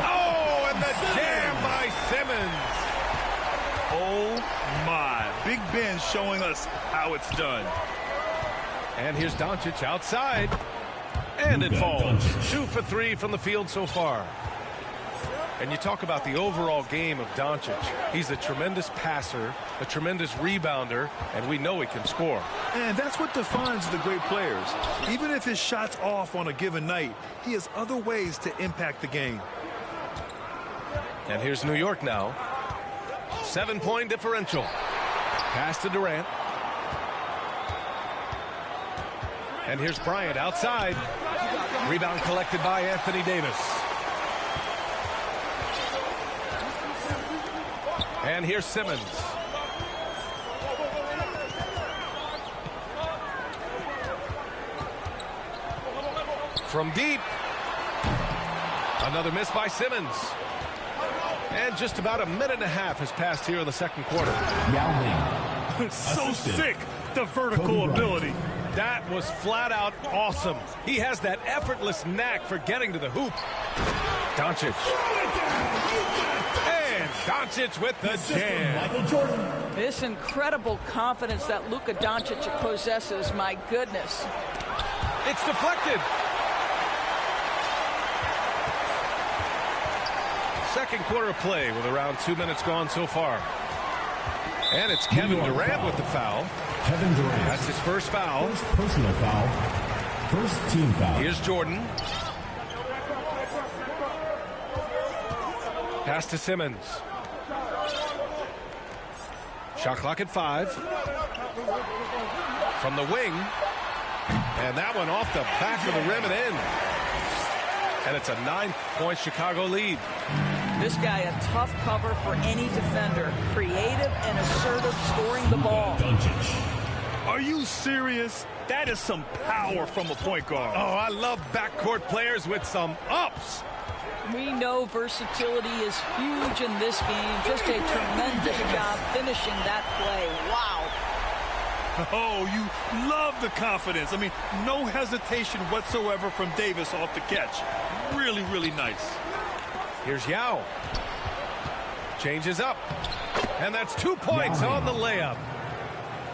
Oh, and the jam by Simmons. Oh, my. Big Ben showing us how it's done. And here's Doncic outside. And it falls. 2 for 3 from the field so far. And you talk about the overall game of Doncic. He's a tremendous passer, a tremendous rebounder, and we know he can score. And that's what defines the great players. Even if his shot's off on a given night, he has other ways to impact the game. And here's New York now. 7-point differential. Pass to Durant. And here's Bryant outside. Rebound collected by Anthony Davis. And here's Simmons. From deep. Another miss by Simmons. And just about a minute and a half has passed here in the second quarter. So sick, the vertical ability. That was flat out awesome. He has that effortless knack for getting to the hoop. Doncic. And Doncic with the jam. This incredible confidence that Luka Doncic possesses, my goodness. It's deflected. Second quarter of play with around 2 minutes gone so far. And it's Kevin Durant with the foul. Kevin Durant. That's his first foul. First personal foul. First team foul. Here's Jordan. Pass to Simmons. Shot clock at 5. From the wing. And that one off the back of the rim and in. And it's a 9-point Chicago lead. This guy a tough cover for any defender. Creative and assertive scoring the ball. Are you serious? That is some power from a point guard. Oh, I love backcourt players with some ups. We know versatility is huge in this game. Just a tremendous job finishing that play. Wow. Oh, you love the confidence. I mean, no hesitation whatsoever from Davis off the catch. Really, really nice. Here's Yao. Changes up. And that's 2 points on the layup.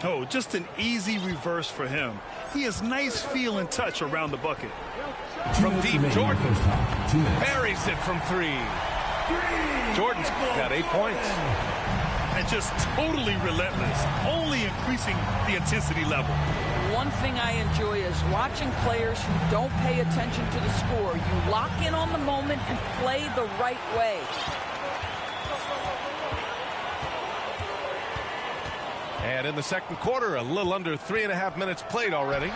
Oh, just an easy reverse for him. He has nice feel and touch around the bucket. From deep, Jordan buries it from 3. Jordan's got 8 points. And just totally relentless, only increasing the intensity level. One thing I enjoy is watching players who don't pay attention to the score. You lock in on the moment and play the right way. And in the second quarter, a little under 3.5 minutes played already.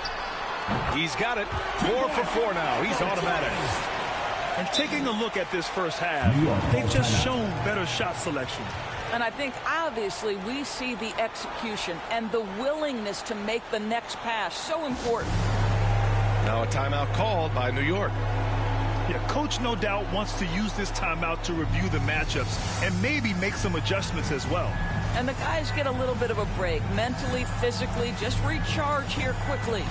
He's got it. 4 for 4 now. He's automatic. And taking a look at this first half, they've just shown better shot selection. And I think, obviously, we see the execution and the willingness to make the next pass so important. Now a timeout called by New York. Yeah, coach no doubt wants to use this timeout to review the matchups and maybe make some adjustments as well. And the guys get a little bit of a break, mentally, physically, just recharge here quickly.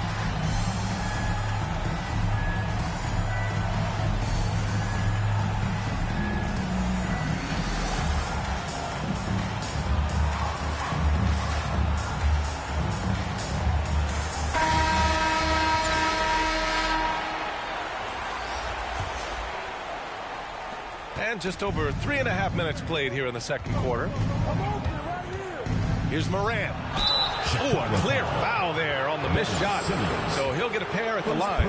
And just over 3.5 minutes played here in the second quarter. Here's Morant. Oh, a clear foul there on the missed shot. So he'll get a pair at the line.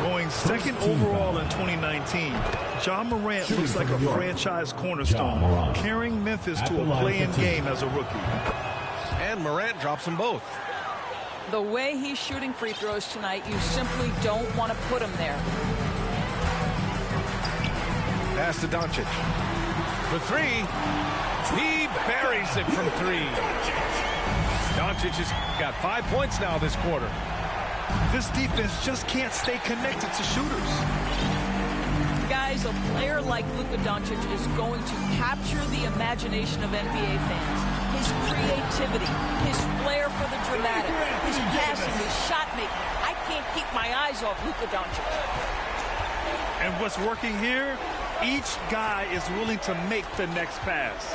Going second overall in 2019, John Morant looks like a franchise cornerstone, carrying Memphis to a play-in game as a rookie. And Morant drops them both. The way he's shooting free throws tonight, you simply don't want to put him there. Pass to Doncic. For 3. He buries it from 3. Doncic has got 5 points now this quarter. This defense just can't stay connected to shooters. Guys, a player like Luka Doncic is going to capture the imagination of NBA fans. His creativity, his flair for the dramatic, his passing, his shot making. I can't keep my eyes off Luka Doncic. And what's working here? Each guy is willing to make the next pass.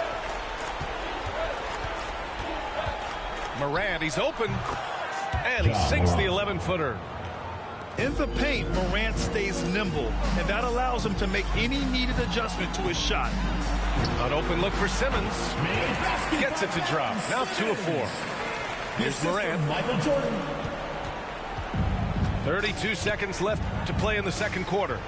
Morant, he's open. And he sinks the 11-footer. In the paint, Morant stays nimble, and that allows him to make any needed adjustment to his shot. An open look for Simmons. Gets it to drop. Now 2 of 4. Here's Morant. 32 seconds left to play in the second quarter.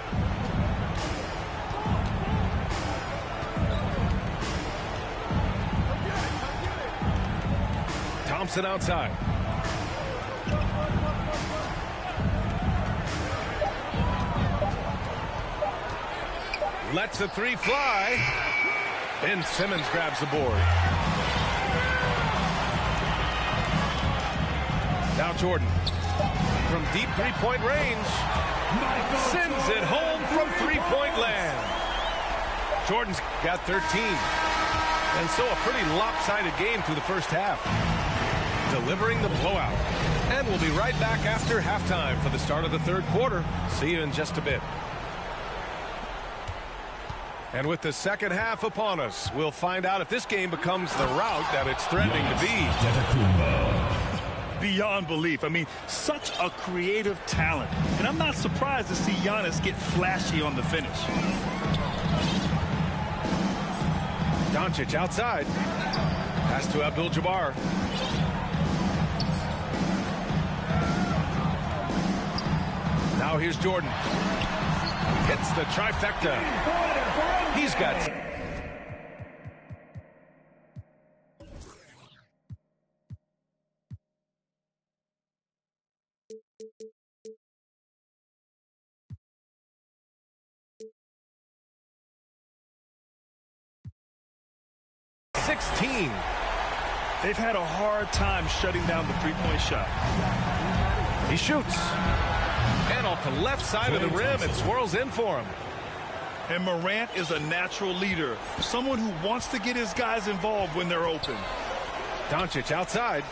Thompson outside. Lets the 3 fly. And Simmons grabs the board. Now Jordan. From deep three-point range. Sends it home from three-point land. Jordan's got 13. And so a pretty lopsided game through the first half. Delivering the blowout. And we'll be right back after halftime for the start of the third quarter. See you in just a bit. And with the second half upon us, we'll find out if this game becomes the rout that it's threatening to be. Beyond belief. I mean, such a creative talent. And I'm not surprised to see Giannis get flashy on the finish. Doncic outside. Pass to Abdul-Jabbar. Now here's Jordan. Hits the trifecta. He's got... They've had a hard time shutting down the three-point shot. He shoots. And off the left side of the rim, it swirls in for him. And Morant is a natural leader, someone who wants to get his guys involved when they're open. Doncic outside.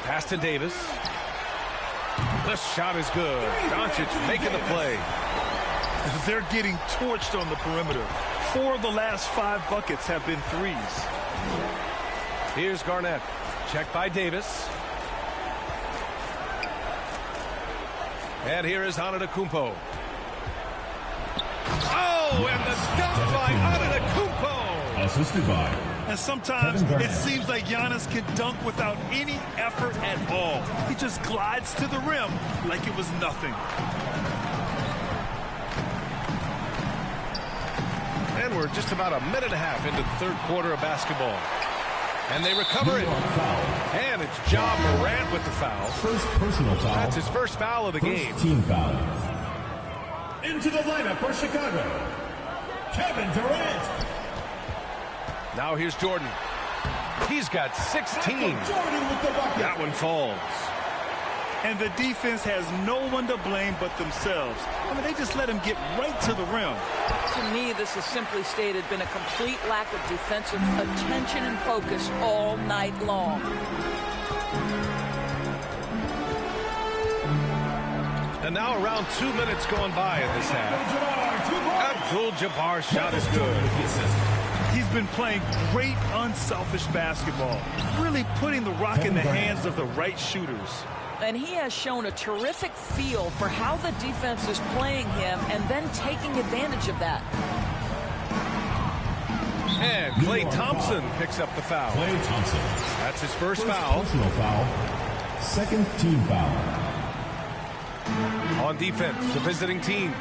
Pass to Davis. The shot is good. Doncic making the play. They're getting torched on the perimeter. 4 of the last 5 buckets have been threes. Here's Garnett. Checked by Davis. And here is Antetokounmpo. Oh, and the dunk by Antetokounmpo. Assisted by. And sometimes it seems like Giannis can dunk without any effort at all. He just glides to the rim like it was nothing. And we're just about a minute and a half into the third quarter of basketball. And they recover it. And it's Ja Morant with the foul. First personal foul. That's his first foul of the game. Team foul. Into the lineup for Chicago, Kevin Durant. Now here's Jordan. He's got 16. Jordan with the bucket. That one falls. And the defense has no one to blame but themselves. I mean, they just let him get right to the rim. To me, this has simply stated been a complete lack of defensive attention and focus all night long. And now around 2 minutes going by in this half. Abdul-Jabbar's shot is good. He's been playing great, unselfish basketball, really putting the rock in the hands of the right shooters. And he has shown a terrific feel for how the defense is playing him and then taking advantage of that. And Klay Thompson picks up the foul. Klay Thompson. That's his first foul. Personal foul. Second team foul. On defense, the visiting team.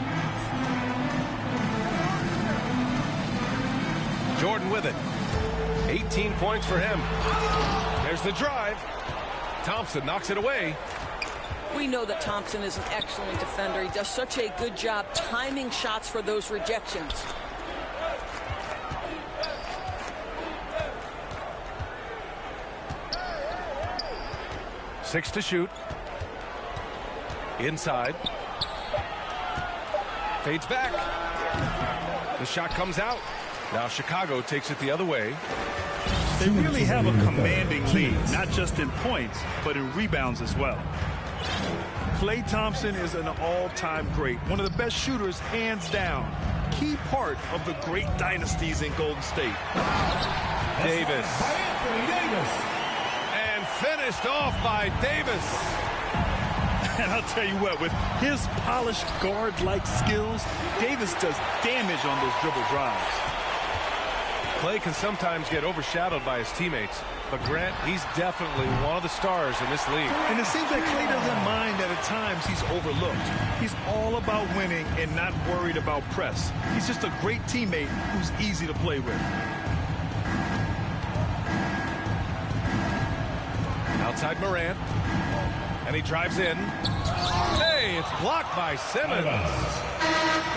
Jordan with it. 18 points for him. There's the drive. Thompson knocks it away. We know that Thompson is an excellent defender. He does such a good job timing shots for those rejections. Six to shoot. Inside. Fades back. The shot comes out. Now Chicago takes it the other way. They really have a commanding lead, not just in points, but in rebounds as well. Klay Thompson is an all-time great, one of the best shooters, hands down. Key part of the great dynasties in Golden State. Davis. And finished off by Davis. And I'll tell you what, with his polished guard-like skills, Davis does damage on those dribble drives. Klay can sometimes get overshadowed by his teammates, but Grant, he's definitely one of the stars in this league. And it seems like Klay doesn't mind that at times he's overlooked. He's all about winning and not worried about press. He's just a great teammate who's easy to play with. Outside Morant. And he drives in. Hey, it's blocked by Simmons.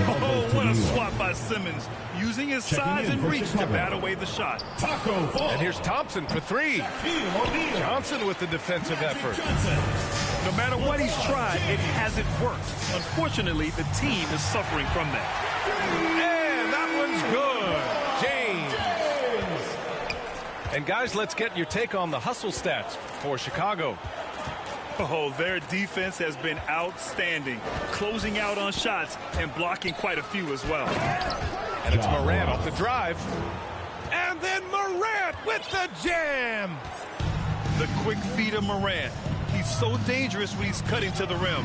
Oh, what a swat by Simmons. Using his size and reach to bat away the shot. And here's Thompson for three. Johnson with the defensive effort. No matter what he's tried, it hasn't worked. Unfortunately, the team is suffering from that. And that one's good. James. And guys, let's get your take on the hustle stats for Chicago. Oh, their defense has been outstanding, closing out on shots and blocking quite a few as well. And it's Morant off the drive. And then Morant with the jam. The quick feet of Morant. He's so dangerous when he's cutting to the rim.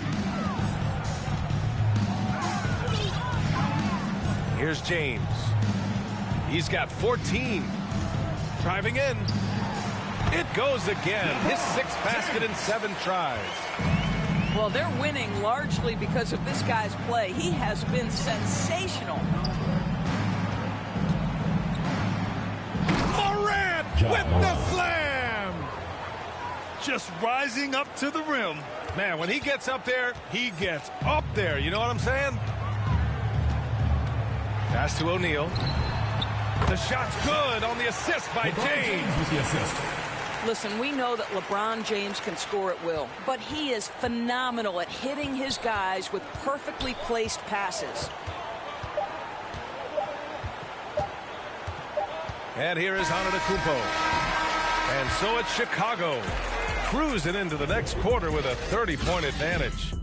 Here's James. He's got 14. Driving in. It goes again. His sixth basket in 7 tries. Well, they're winning largely because of this guy's play. He has been sensational. Morant with the slam. Just rising up to the rim. Man, when he gets up there, he gets up there. You know what I'm saying? Pass to O'Neal. The shot's good on the assist by James. With the assist. Listen, we know that LeBron James can score at will, but he is phenomenal at hitting his guys with perfectly placed passes. And here is Antetokounmpo. And so it's Chicago, cruising into the next quarter with a 30-point advantage.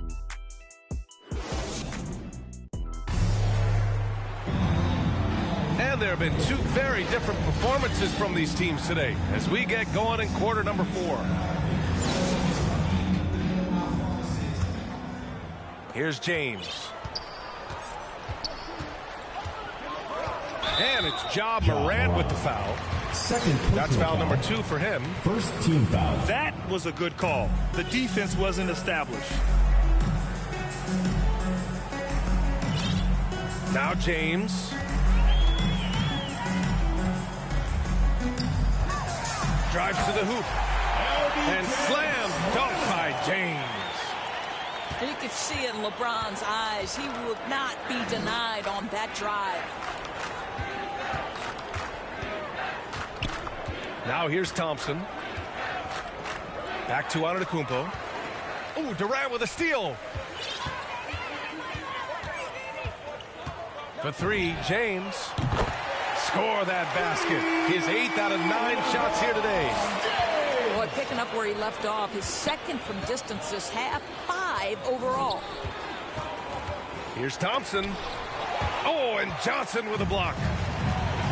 And there have been 2 very different performances from these teams today as we get going in quarter number 4. Here's James. And it's Ja Morant with the foul. That's foul number 2 for him. First team foul. That was a good call. The defense wasn't established. Now James. Drives to the hoop. And slam dunk by James. You could see it in LeBron's eyes. He would not be denied on that drive. Now here's Thompson. Back to Antetokounmpo. Oh, Durant with a steal. For 3, James. Score that basket. His 8th out of 9 shots here today. Boy, picking up where he left off. His 2nd from distance this half, 5 overall. Here's Thompson. Oh, and Johnson with a block.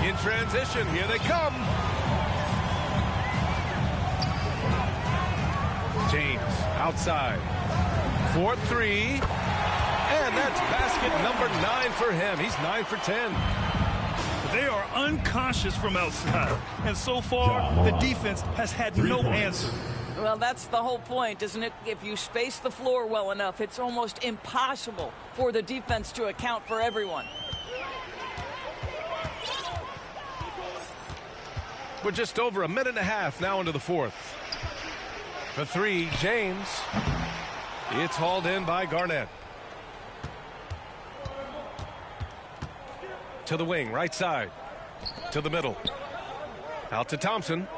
In transition, here they come. James outside. 4-3. And that's basket number 9 for him. He's 9 for 10. They are unconscious from outside. And so far, the defense has had no answer. Well, that's the whole point, isn't it? If you space the floor well enough, it's almost impossible for the defense to account for everyone. We're just over a minute and a half now into the 4th. For 3, James. It's hauled in by Garnett. To the wing, right side. To the middle. Out to Thompson.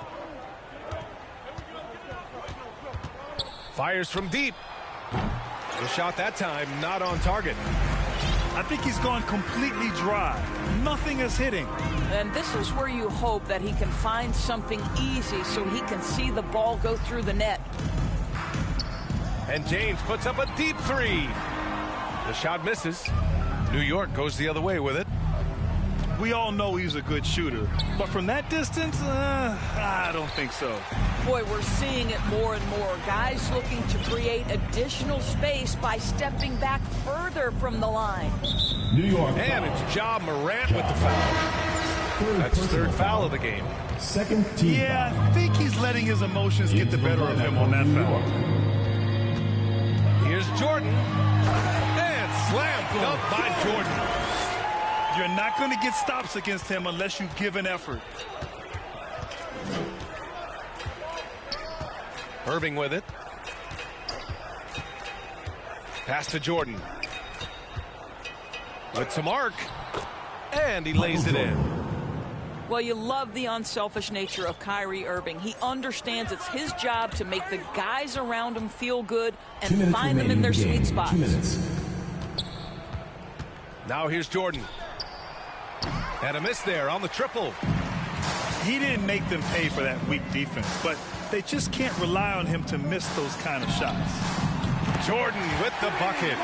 Fires from deep. The shot that time not on target. I think he's gone completely dry. Nothing is hitting. And this is where you hope that he can find something easy so he can see the ball go through the net. And James puts up a deep 3. The shot misses. New York goes the other way with it. We all know he's a good shooter, but from that distance, I don't think so. Boy, we're seeing it more and more. Guys looking to create additional space by stepping back further from the line. New York. And it's Ja Morant with the foul. That's his 3rd foul of the game. Second team Yeah, foul. I think he's letting his emotions get the better of him on that foul. Here's Jordan. And slam dunk by Jordan. You're not going to get stops against him unless you give an effort. Irving with it. Pass to Jordan. With some arc. And he lays it in. Well, you love the unselfish nature of Kyrie Irving. He understands it's his job to make the guys around him feel good and find them in their sweet spots. 2 minutes. Now here's Jordan. And a miss there on the triple. He didn't make them pay for that weak defense, but they just can't rely on him to miss those kind of shots. Jordan with the bucket.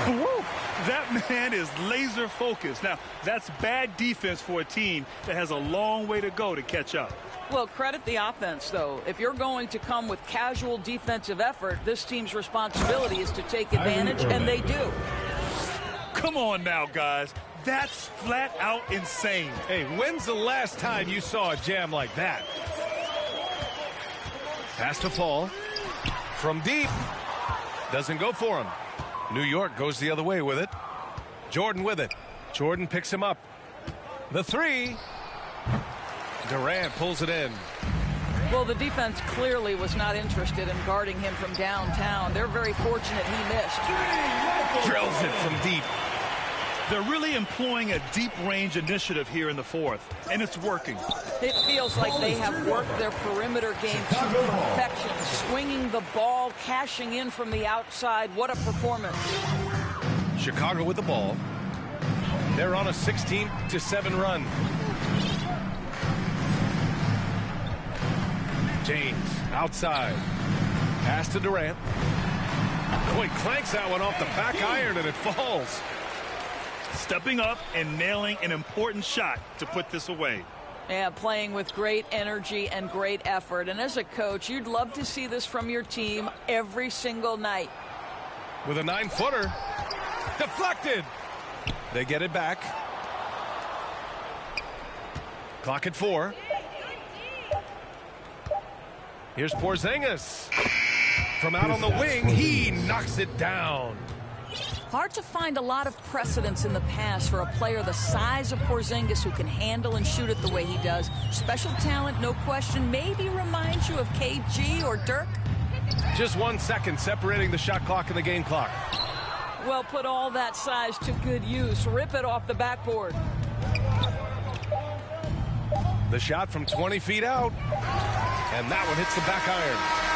Woo! That man is laser focused. Now, that's bad defense for a team that has a long way to go to catch up. Well, credit the offense, though. If you're going to come with casual defensive effort, this team's responsibility is to take advantage, and they do. Come on now, guys. That's flat out insane. Hey, when's the last time you saw a jam like that? Pass to Fall. From deep. Doesn't go for him. New York goes the other way with it. Jordan with it. Jordan picks him up. The 3. Durant pulls it in. Well, the defense clearly was not interested in guarding him from downtown. They're very fortunate he missed. Drills it from deep. They're really employing a deep-range initiative here in the 4th, and it's working. It feels like they have worked their perimeter game to perfection, swinging the ball, cashing in from the outside. What a performance. Chicago with the ball. They're on a 16-7 run. James outside. Pass to Durant. Oh, he clanks that one off the back iron and it falls. Stepping up and nailing an important shot to put this away. Yeah, playing with great energy and great effort. And as a coach, you'd love to see this from your team every single night. With a 9-footer. Deflected. They get it back. Clock at 4. Here's Porzingis. From out on the wing, he knocks it down. Hard to find a lot of precedence in the past for a player the size of Porzingis who can handle and shoot it the way he does. Special talent, no question. Maybe reminds you of KG or Dirk. Just 1 second separating the shot clock and the game clock. Well, put all that size to good use. Rip it off the backboard. The shot from 20 feet out. And that one hits the back iron.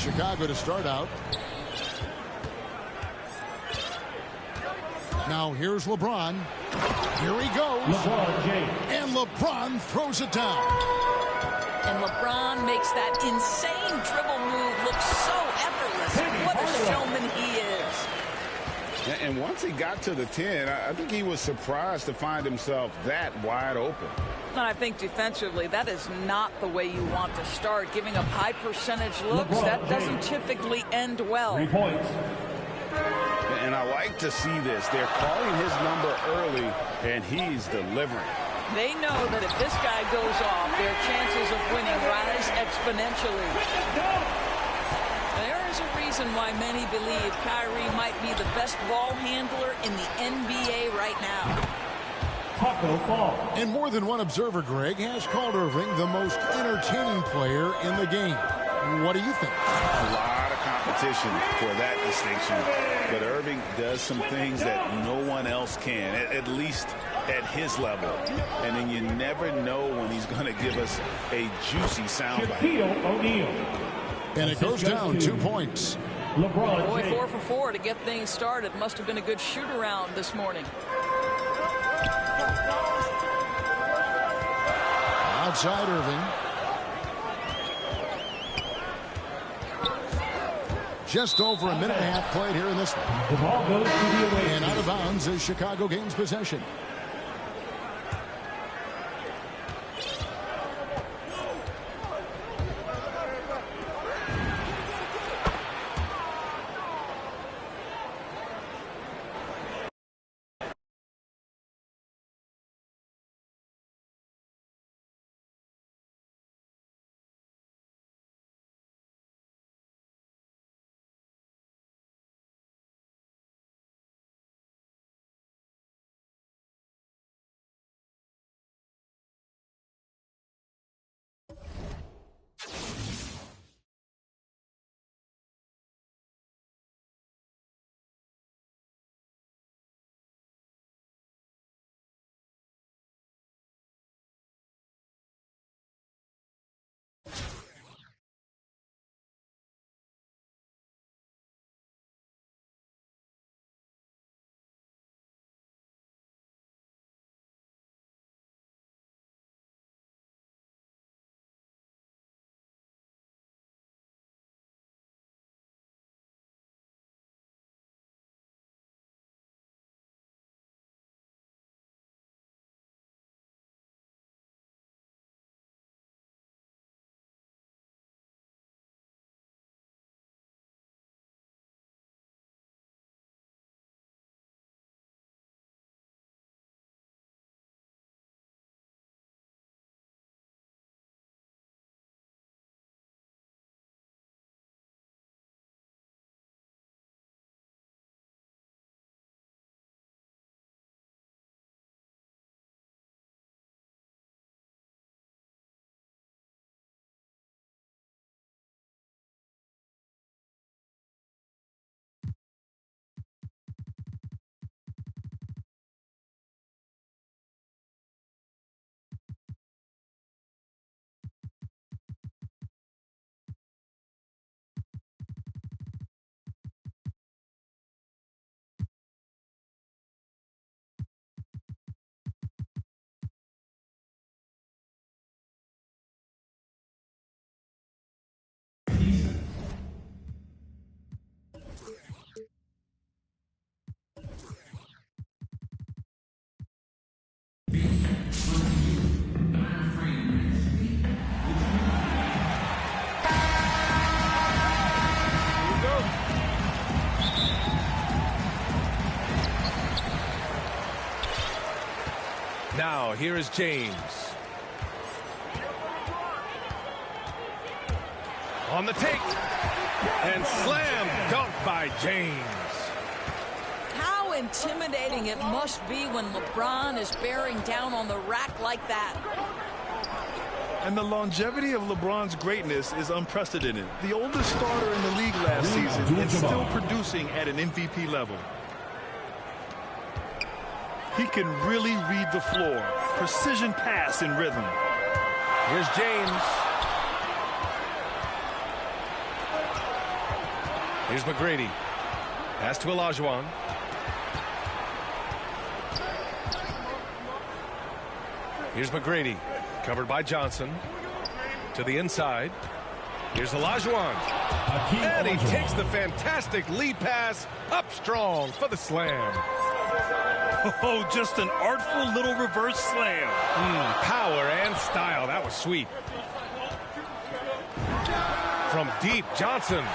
Chicago to start out. Now here's LeBron. Here he goes. And LeBron throws it down. And LeBron makes that insane dribble move look so effortless. What a showman he is. And once he got to the 10, I think he was surprised to find himself that wide open. And I think defensively, that is not the way you want to start. Giving up high percentage looks, that doesn't typically end well. 3 points. And I like to see this. They're calling his number early, and he's delivering. They know that if this guy goes off, their chances of winning rise exponentially. There is a reason why many believe Kyrie might be the best ball handler in the NBA right now. Taco Fall. And more than one observer, Greg, has called Irving the most entertaining player in the game. What do you think? A lot of competition for that distinction. But Irving does some things that no one else can, at least at his level. And then you never know when he's going to give us a juicy soundbite. Shaquille O'Neal. And it goes down 2 points. LeBron Boy, James. 4 for 4 to get things started. Must have been a good shoot-around this morning. Outside Irving. Just over a minute and a half played here in this one. The ball goes to the away. And out of bounds as Chicago gains possession. Now, here is James. On the take. And slam dunk by James. How intimidating it must be when LeBron is bearing down on the rack like that. And the longevity of LeBron's greatness is unprecedented. The oldest starter in the league last season and still producing at an MVP level. He can really read the floor. Precision pass in rhythm. Here's James. Here's McGrady. Pass to Olajuwon. Here's McGrady. Covered by Johnson. To the inside. Here's Olajuwon. And he takes the fantastic lead pass up strong for the slam. Oh, just an artful little reverse slam. Power and style. That was sweet. From deep, Johnson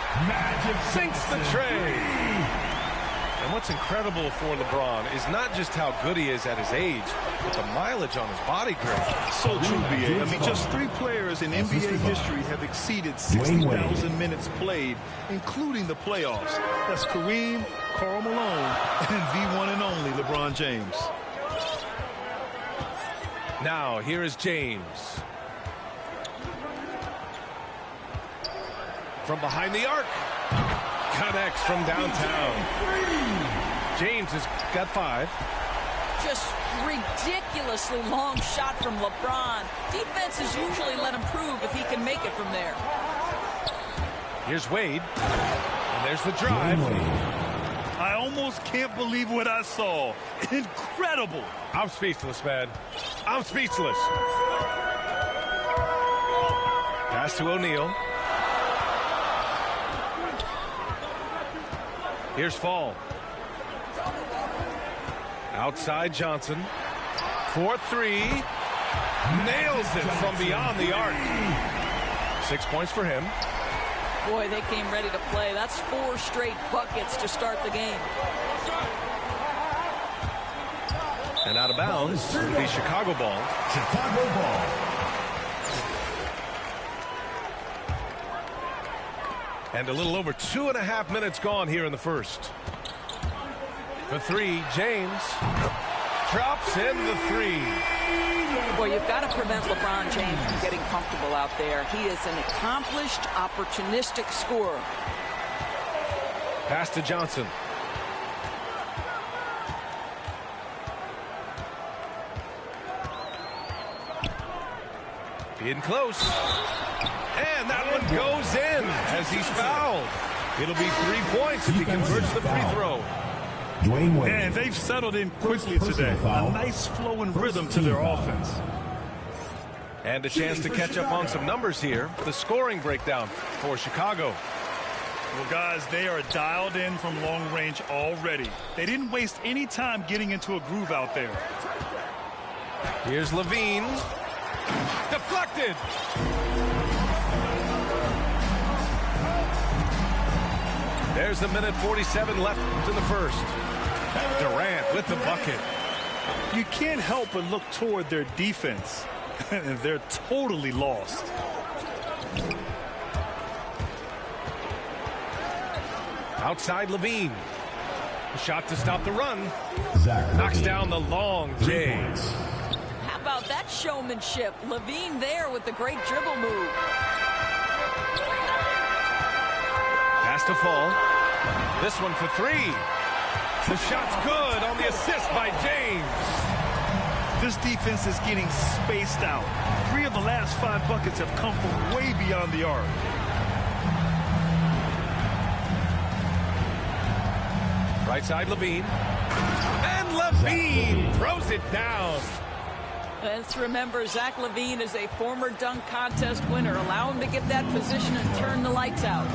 sinks the tray. And what's incredible for LeBron is not just how good he is at his age, but the mileage on his body grip. So true, B.A. I mean, just 3 players in NBA history have exceeded 60,000 minutes played, including the playoffs. That's Kareem, Karl Malone, and V1 and only LeBron James. Now, here is James. From behind the arc. Connects from downtown. James has got 5. Just ridiculously long shot from LeBron. Defenses usually let him prove if he can make it from there. Here's Wade. And there's the drive. I almost can't believe what I saw. Incredible. I'm speechless, man. I'm speechless. Pass to O'Neal. Here's Fall. Outside Johnson. 4-3. Nails it from beyond the arc. 6 points for him. Boy, they came ready to play. That's 4 straight buckets to start the game. And out of bounds, the Chicago ball. Chicago ball. And a little over 2.5 minutes gone here in the first. For 3, James drops in the 3. Boy, you've got to prevent LeBron James from getting comfortable out there. He is an accomplished, opportunistic scorer. Pass to Johnson. In close. And that one goes in as he's fouled. It'll be 3 points if he converts the free throw. And they've settled in quickly today. A nice flow and rhythm to their offense. And a chance to catch up on some numbers here. The scoring breakdown for Chicago. Well, guys, they are dialed in from long range already. They didn't waste any time getting into a groove out there. Here's Levine. Deflected. There's a minute 47 left in the first. Durant with the bucket. You can't help but look toward their defense. They're totally lost. Outside Levine. Shot to stop the run. Knocks down the long J. How about that showmanship? Levine there with the great dribble move. Pass to Fall. This one for 3. The shot's good on the assist by James. This defense is getting spaced out. 3 of the last 5 buckets have come from way beyond the arc. Right side Levine. And Levine throws it down. Let's remember, Zach LaVine is a former dunk contest winner. Allow him to get that position and turn the lights out.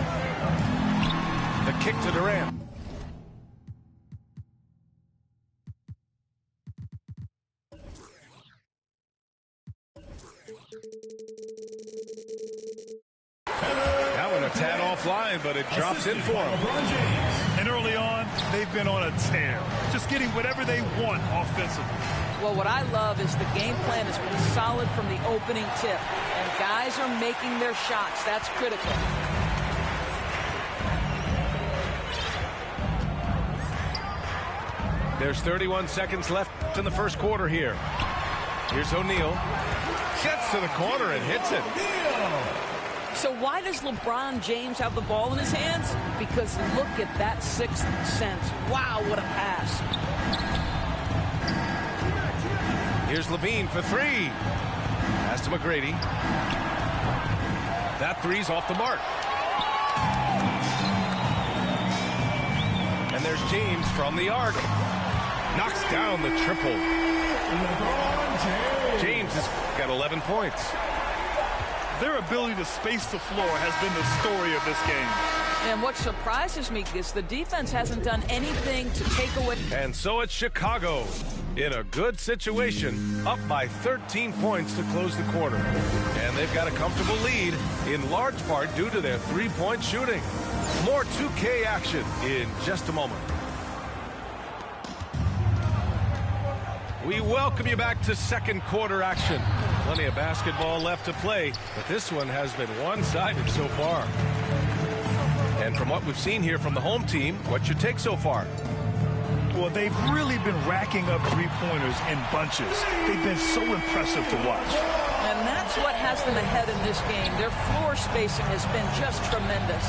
The kick to Durant. That one a tad offline, but it drops in for him. And early on, they've been on a tear. Just getting whatever they want offensively. Well, what I love is the game plan has been solid from the opening tip. And guys are making their shots. That's critical. There's 31 seconds left in the first quarter here. Here's O'Neal. Gets to the corner and hits it. So why does LeBron James have the ball in his hands? Because look at that 6th sense. Wow, what a pass. Here's Levine for 3. Pass to McGrady. That 3's off the mark. And there's James from the arc. Knocks down the triple. James has got 11 points. Their ability to space the floor has been the story of this game. And what surprises me is the defense hasn't done anything to take away. And so it's Chicago in a good situation, up by 13 points to close the quarter. And they've got a comfortable lead, in large part due to their three-point shooting. More 2K action in just a moment. We welcome you back to second quarter action. Plenty of basketball left to play, but this one has been one-sided so far. And from what we've seen here from the home team, what's your take so far? Well, they've really been racking up three-pointers in bunches. They've been so impressive to watch. And that's what has them ahead in this game. Their floor spacing has been just tremendous.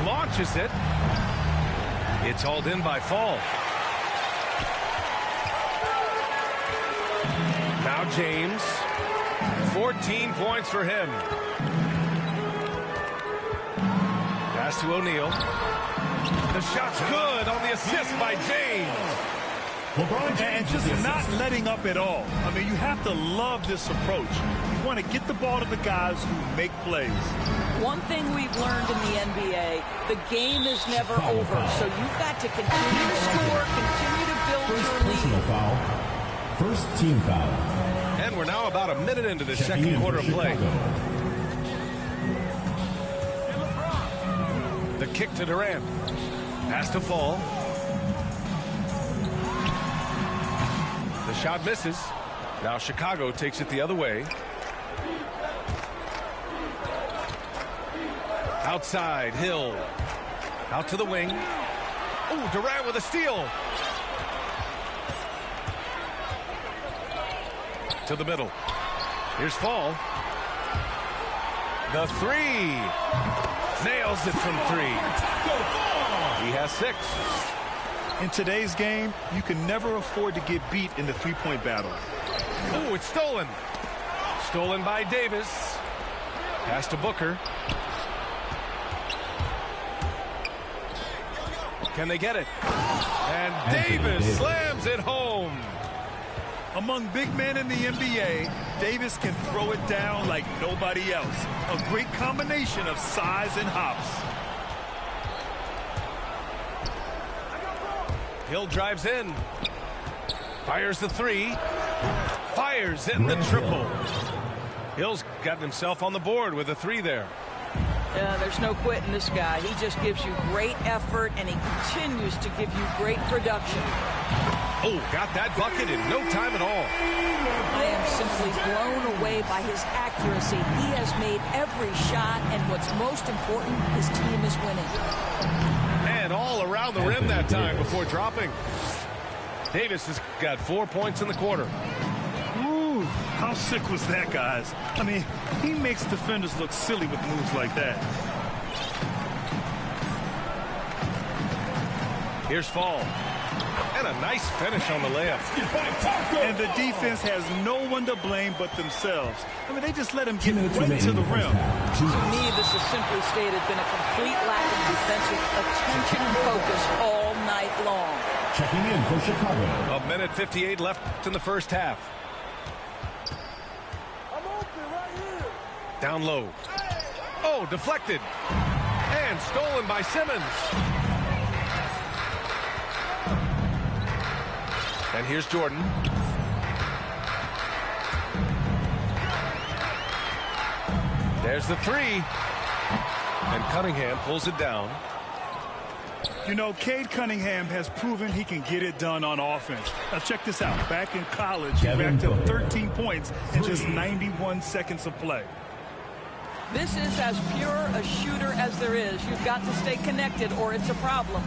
Launches it. It's hauled in by Fall. Now James. 14 points for him. Pass to O'Neal. The shot's good on the assist by James. And just not letting up at all. I mean, you have to love this approach. You want to get the ball to the guys who make plays. One thing we've learned in the NBA, the game is never over. So you've got to continue to score, continue to build your lead. Personal foul. First team foul. And we're now about a minute into the second quarter of play. The kick to Durant. Pass to Fall. The shot misses. Now Chicago takes it the other way. Outside, Hill. Out to the wing. Oh, Durant with a steal. To the middle. Here's Fall. The three. Nails it from three. He has 6. In today's game, you can never afford to get beat in the three-point battle. Oh, it's stolen. Stolen by Davis. Pass to Booker. Can they get it? And Davis slams it home. Among big men in the NBA, Davis can throw it down like nobody else. A great combination of size and hops. Hill drives in. Fires the three. Fires in the triple. Hill's gotten himself on the board with a 3 there. There's no quitting this guy. He just gives you great effort, and he continues to give you great production. Oh, got that bucket in no time at all. I am simply blown away by his accuracy. He has made every shot, and what's most important, his team is winning. And all around the rim that time before dropping. Davis has got 4 points in the quarter. Ooh, how sick was that, guys? I mean, he makes defenders look silly with moves like that. Here's Fall. And a nice finish on the layup. And the defense has no one to blame but themselves. I mean, they just let him get right to the rim. To me, this has simply stated been a complete lack of defensive attention and focus all night long. Checking in for Chicago. 1:58 left in the first half. I'm open right here. Down low. Oh, deflected. And stolen by Simmons. And here's Jordan. There's the 3. And Cunningham pulls it down. You know, Cade Cunningham has proven he can get it done on offense. Now check this out. Back in college, he racked up 13 points in just 91 seconds of play. This is as pure a shooter as there is. You've got to stay connected or it's a problem.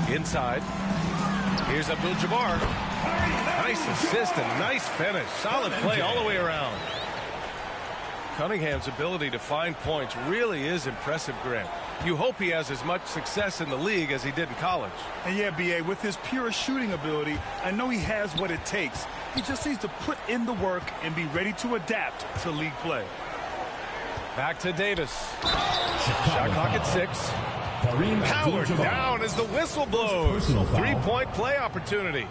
Inside. Here's Abdul-Jabbar. Nice assist and nice finish. Solid play all the way around. Cunningham's ability to find points really is impressive, Grant. You hope he has as much success in the league as he did in college. And yeah, B.A., with his pure shooting ability, I know he has what it takes. He just needs to put in the work and be ready to adapt to league play. Back to Davis. Shot clock at 6. Powered down as the whistle blows. 3-point play opportunity.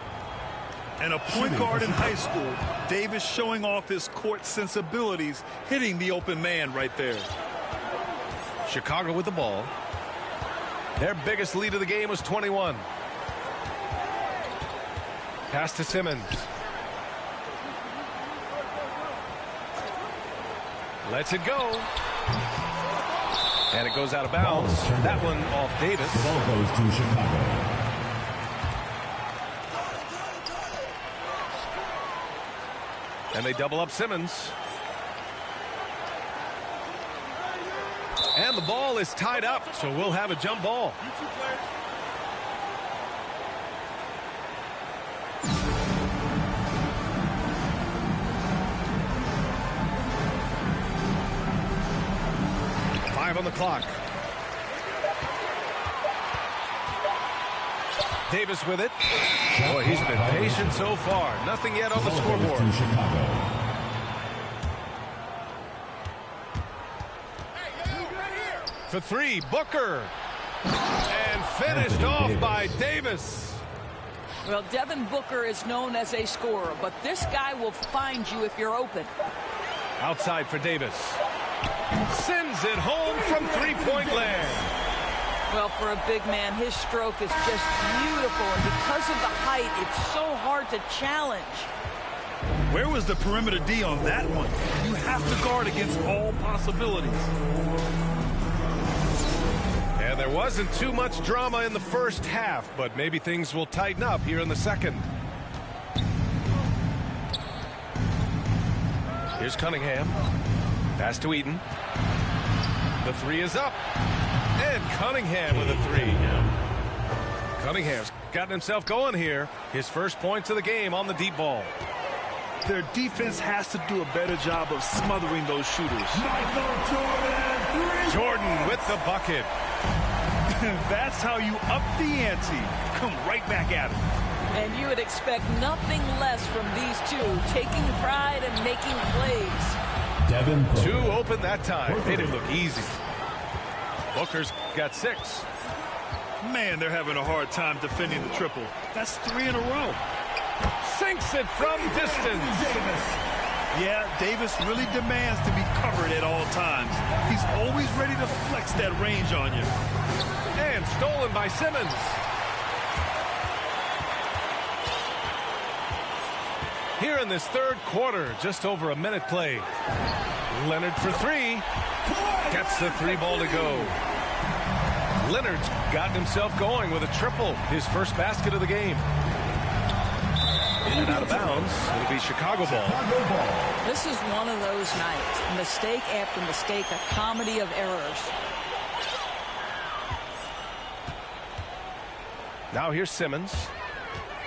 And a point guard in high school, Davis showing off his court sensibilities, hitting the open man right there. Chicago with the ball. Their biggest lead of the game was 21. Pass to Simmons. Lets it go. And it goes out of bounds. That one off Davis. The ball goes to Chicago. And they double up Simmons. And the ball is tied up, so we'll have a jump ball. On the clock. Davis with it. Boy, he's been patient so far. Nothing yet on the scoreboard. For three, Booker. And finished off by Davis. Well, Devin Booker is known as a scorer, but this guy will find you if you're open. Outside for Davis. Sends it home from three-point land. Well, for a big man, his stroke is just beautiful, and because of the height, it's so hard to challenge. Where was the perimeter D on that one? You have to guard against all possibilities. And there wasn't too much drama in the first half, but maybe things will tighten up here in the second. Here's Cunningham. Pass to Eaton. The three is up. And Cunningham with a three. Cunningham's gotten himself going here. His first points of the game on the deep ball. Their defense has to do a better job of smothering those shooters. Jordan with the bucket. That's how you up the ante. Come right back at him. And you would expect nothing less from these two, taking pride and making plays. Two open that time. Made it look easy. Booker's got 6. Man, they're having a hard time defending the triple. That's 3 in a row. Sinks it from distance. Yeah, Davis really demands to be covered at all times. He's always ready to flex that range on you. And stolen by Simmons. Here in this third quarter, just over a minute played. Leonard for 3. Gets the 3 ball to go. Leonard's gotten himself going with a triple. His first basket of the game. And out of bounds. It'll be Chicago ball. This is one of those nights. Mistake after mistake, a comedy of errors. Now here's Simmons.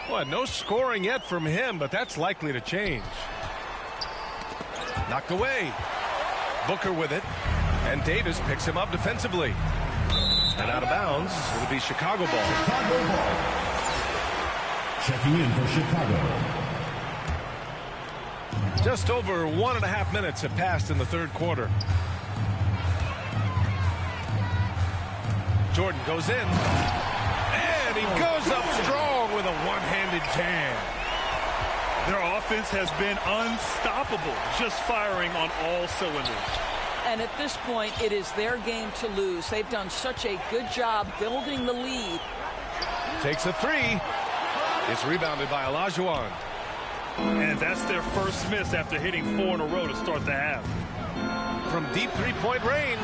Well, no scoring yet from him, but that's likely to change. Knocked away. Booker with it. And Davis picks him up defensively. And out of bounds. It'll be Chicago ball. Chicago ball. Checking in for Chicago. Just over 1.5 minutes have passed in the third quarter. Jordan goes in. And he goes up strong with a one-handed jam. Their offense has been unstoppable, just firing on all cylinders. And at this point, it is their game to lose. They've done such a good job building the lead. Takes a 3. It's rebounded by Olajuwon. And that's their first miss after hitting 4 in a row to start the half. From deep three-point range.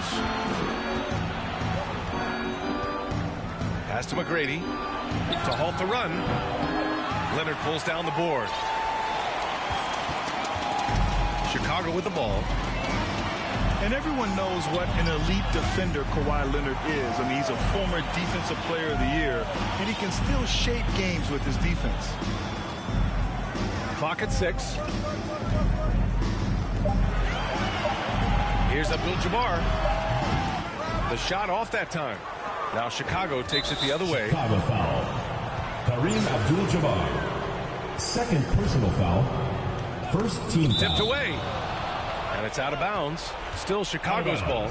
Pass to McGrady to halt the run. Leonard pulls down the board. Chicago with the ball. And everyone knows what an elite defender Kawhi Leonard is. I mean, he's a former Defensive Player of the Year, and he can still shape games with his defense. Clock at 6. Here's Abdul-Jabbar. The shot off that time. Now Chicago takes it the other way. Chicago foul. Kareem Abdul-Jabbar. Second personal foul. First team foul. Tipped away. And it's out of bounds. Still Chicago's ball.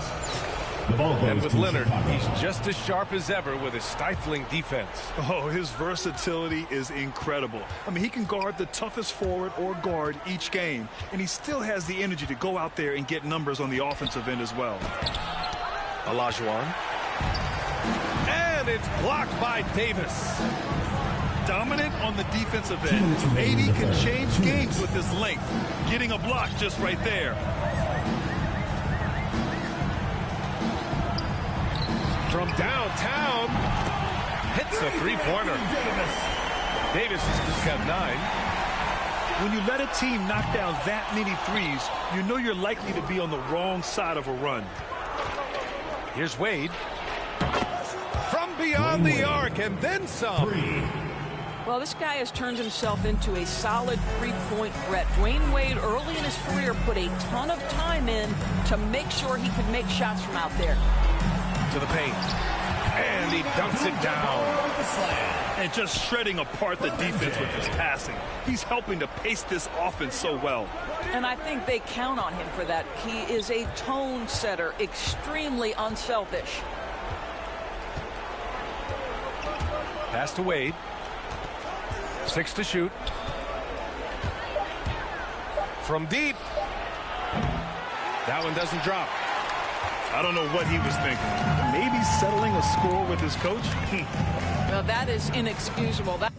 The ball goes And with to Leonard, Chicago. he's just as sharp as ever with his stifling defense. Oh, his versatility is incredible. I mean, he can guard the toughest forward or guard each game, and he still has the energy to go out there and get numbers on the offensive end as well. Olajuwon. And it's blocked by Davis. Dominant on the defensive end. AD can change games with his length. Getting a block just right there. From downtown, hits a three-pointer. Davis has just got 9. When you let a team knock down that many threes, you know you're likely to be on the wrong side of a run. Here's Wade. From beyond the arc, and then some. Well, this guy has turned himself into a solid three-point threat. Dwayne Wade, early in his career, put a ton of time in to make sure he could make shots from out there. To the paint. And he dunks it down. And just shredding apart the defense with his passing. He's helping to pace this offense so well. And I think they count on him for that. He is a tone setter, extremely unselfish. Pass to Wade. 6 to shoot. From deep. That one doesn't drop. I don't know what he was thinking. Maybe settling a score with his coach? Well, that is inexcusable. That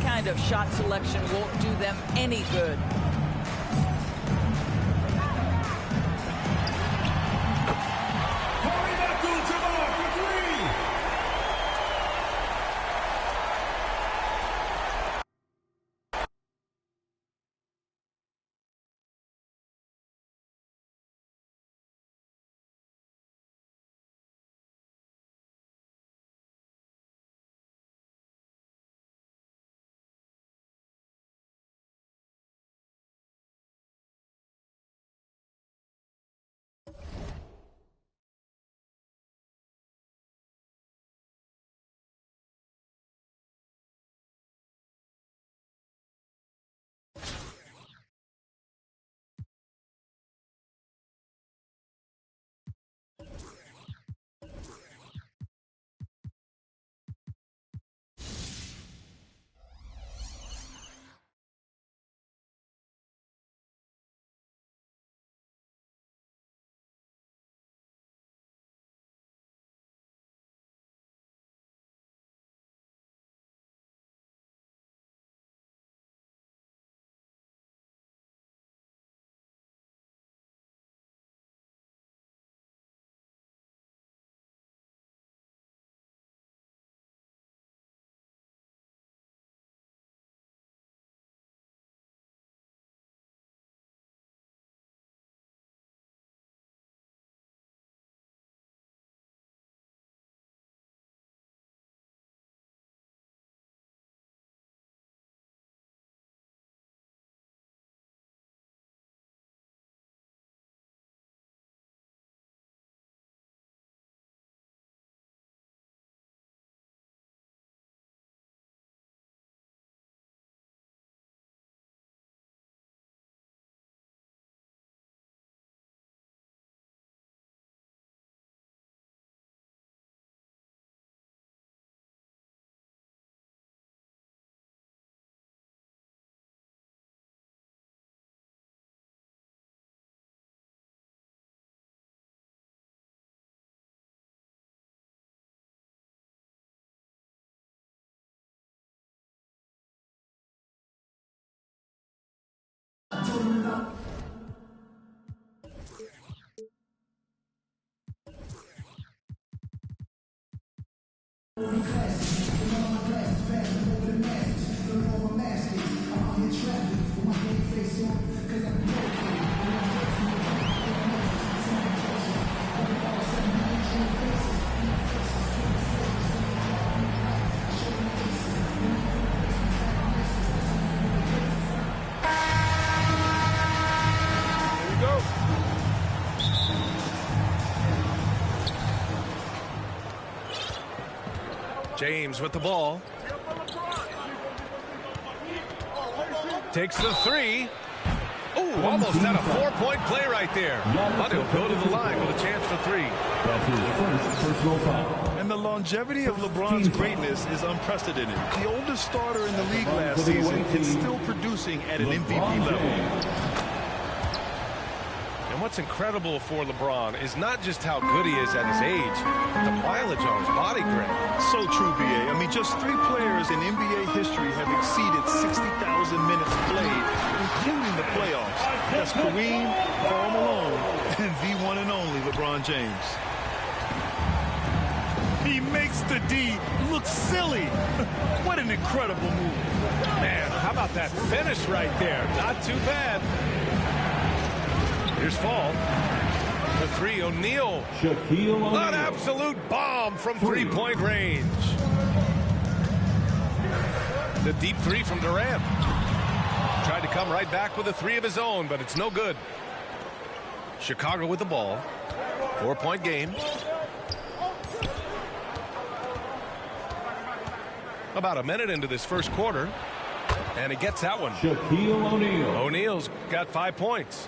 kind of shot selection won't do them any good. James with the ball. takes the three. Oh, almost had a 4-point play right there. But he'll go to the line with a chance for three. That's his first personal foul. And the longevity of LeBron's greatness is unprecedented. The oldest starter in the league last season is still producing at an MVP level. And what's incredible for LeBron is not just how good he is at his age, but the mileage on his body, Greg. So true, B.A. I mean, just 3 players in NBA history have exceeded 60,000 minutes played, including the playoffs. That's Kareem, Karl Malone, and the one and only LeBron James. He makes the D look silly. What an incredible move. Man, how about that finish right there? Not too bad. Here's Fall. The three, O'Neal. An absolute bomb from three-point range. The deep three from Durant. Tried to come right back with a three of his own, but it's no good. Chicago with the ball. 4-point game. About a minute into this first quarter. And he gets that one. Shaquille O'Neal. O'Neal's got 5 points.